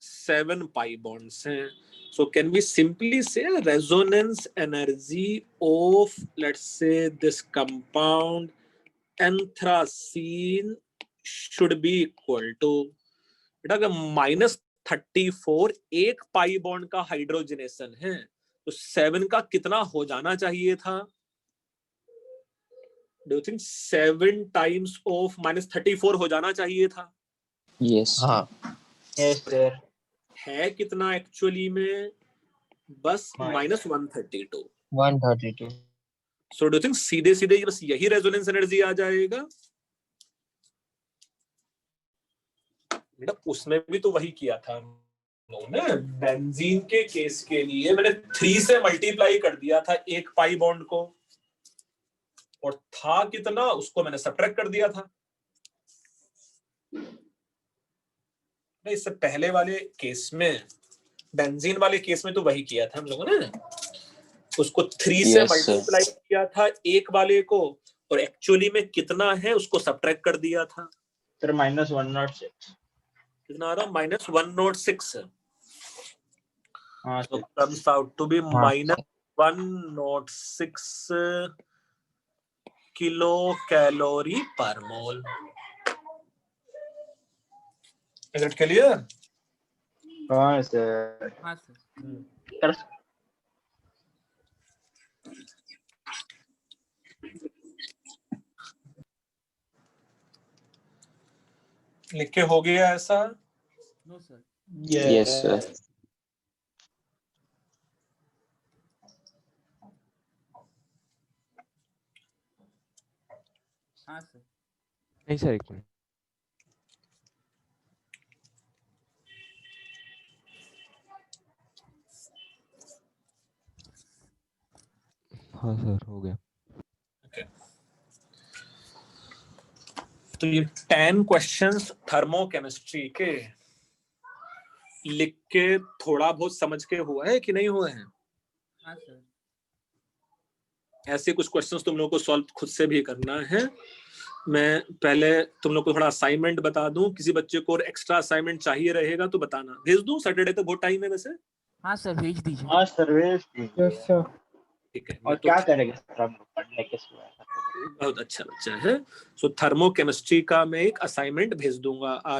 7 पाई bonds हैं. So can we simply say resonance energy of, let's say, this compound anthracene should be equal to, बेटा अगर -34 एक पाई बॉन्ड का हाइड्रोजनेशन है तो 7 का कितना हो जाना चाहिए था? Do you think 7 times of -34 हो जाना चाहिए था? Yes. हाँ Yes, sir. है कितना एक्चुअली में? बस -132. 132. सो डू थिंक सीधे सीधे बस यही रेजोनेंस एनर्जी आ जाएगा? बेटा उसमें भी तो वही किया था हमने। बेंजीन के केस के लिए मैंने 3 से मल्टीप्लाई कर दिया था एक पाई बॉन्ड को, और था कितना उसको मैंने सब्ट्रैक्ट कर दिया था। इससे पहले वाले केस में, बेंजीन वाले केस में तो वही किया था हम लोगों ने, उसको 3 से मल्टीप्लाई किया था एक वाले को, और एक्चुअली में कितना है उसको सब्ट्रैक्ट कर दिया था। सर -106 कितना आ रहा? -106 है। हाँ so sir. comes out to be -106 kilo calorie per mole. Is it clear? हाँ सर। हाँ सर। लिख के हो गया ऐसा? No sir. Yes, sir. हाँ सर। नहीं सर, एक मिनट। हाँ सर, हो गया। तो ये 10 क्वेश्चंस थर्मोकेमिस्ट्री के लिख के थोड़ा बहुत समझ के हुआ है कि नहीं हुए हैं? हाँ सर। ऐसे कुछ क्वेश्चंस तुम लोगों को सॉल्व खुद से भी करना है। मैं पहले तुम लोग को थोड़ा असाइनमेंट बता दूं, किसी बच्चे को और एक्स्ट्रा असाइनमेंट चाहिए रहेगा तो बताना। भेज दूं? सैटरडे तक बहुत टाइम है वैसे। हाँ सर, भेज दीजिए। हाँ सर, भेज दीजिए। Yes sir. ठीक है। और क्या करेंगे सर हम लोग पढ़ने के सिवा? बहुत अच्छा बच्चा है। सो थर्मोकेमिस्ट्री का मैं एक असाइनमेंट भेज दूंगा आज।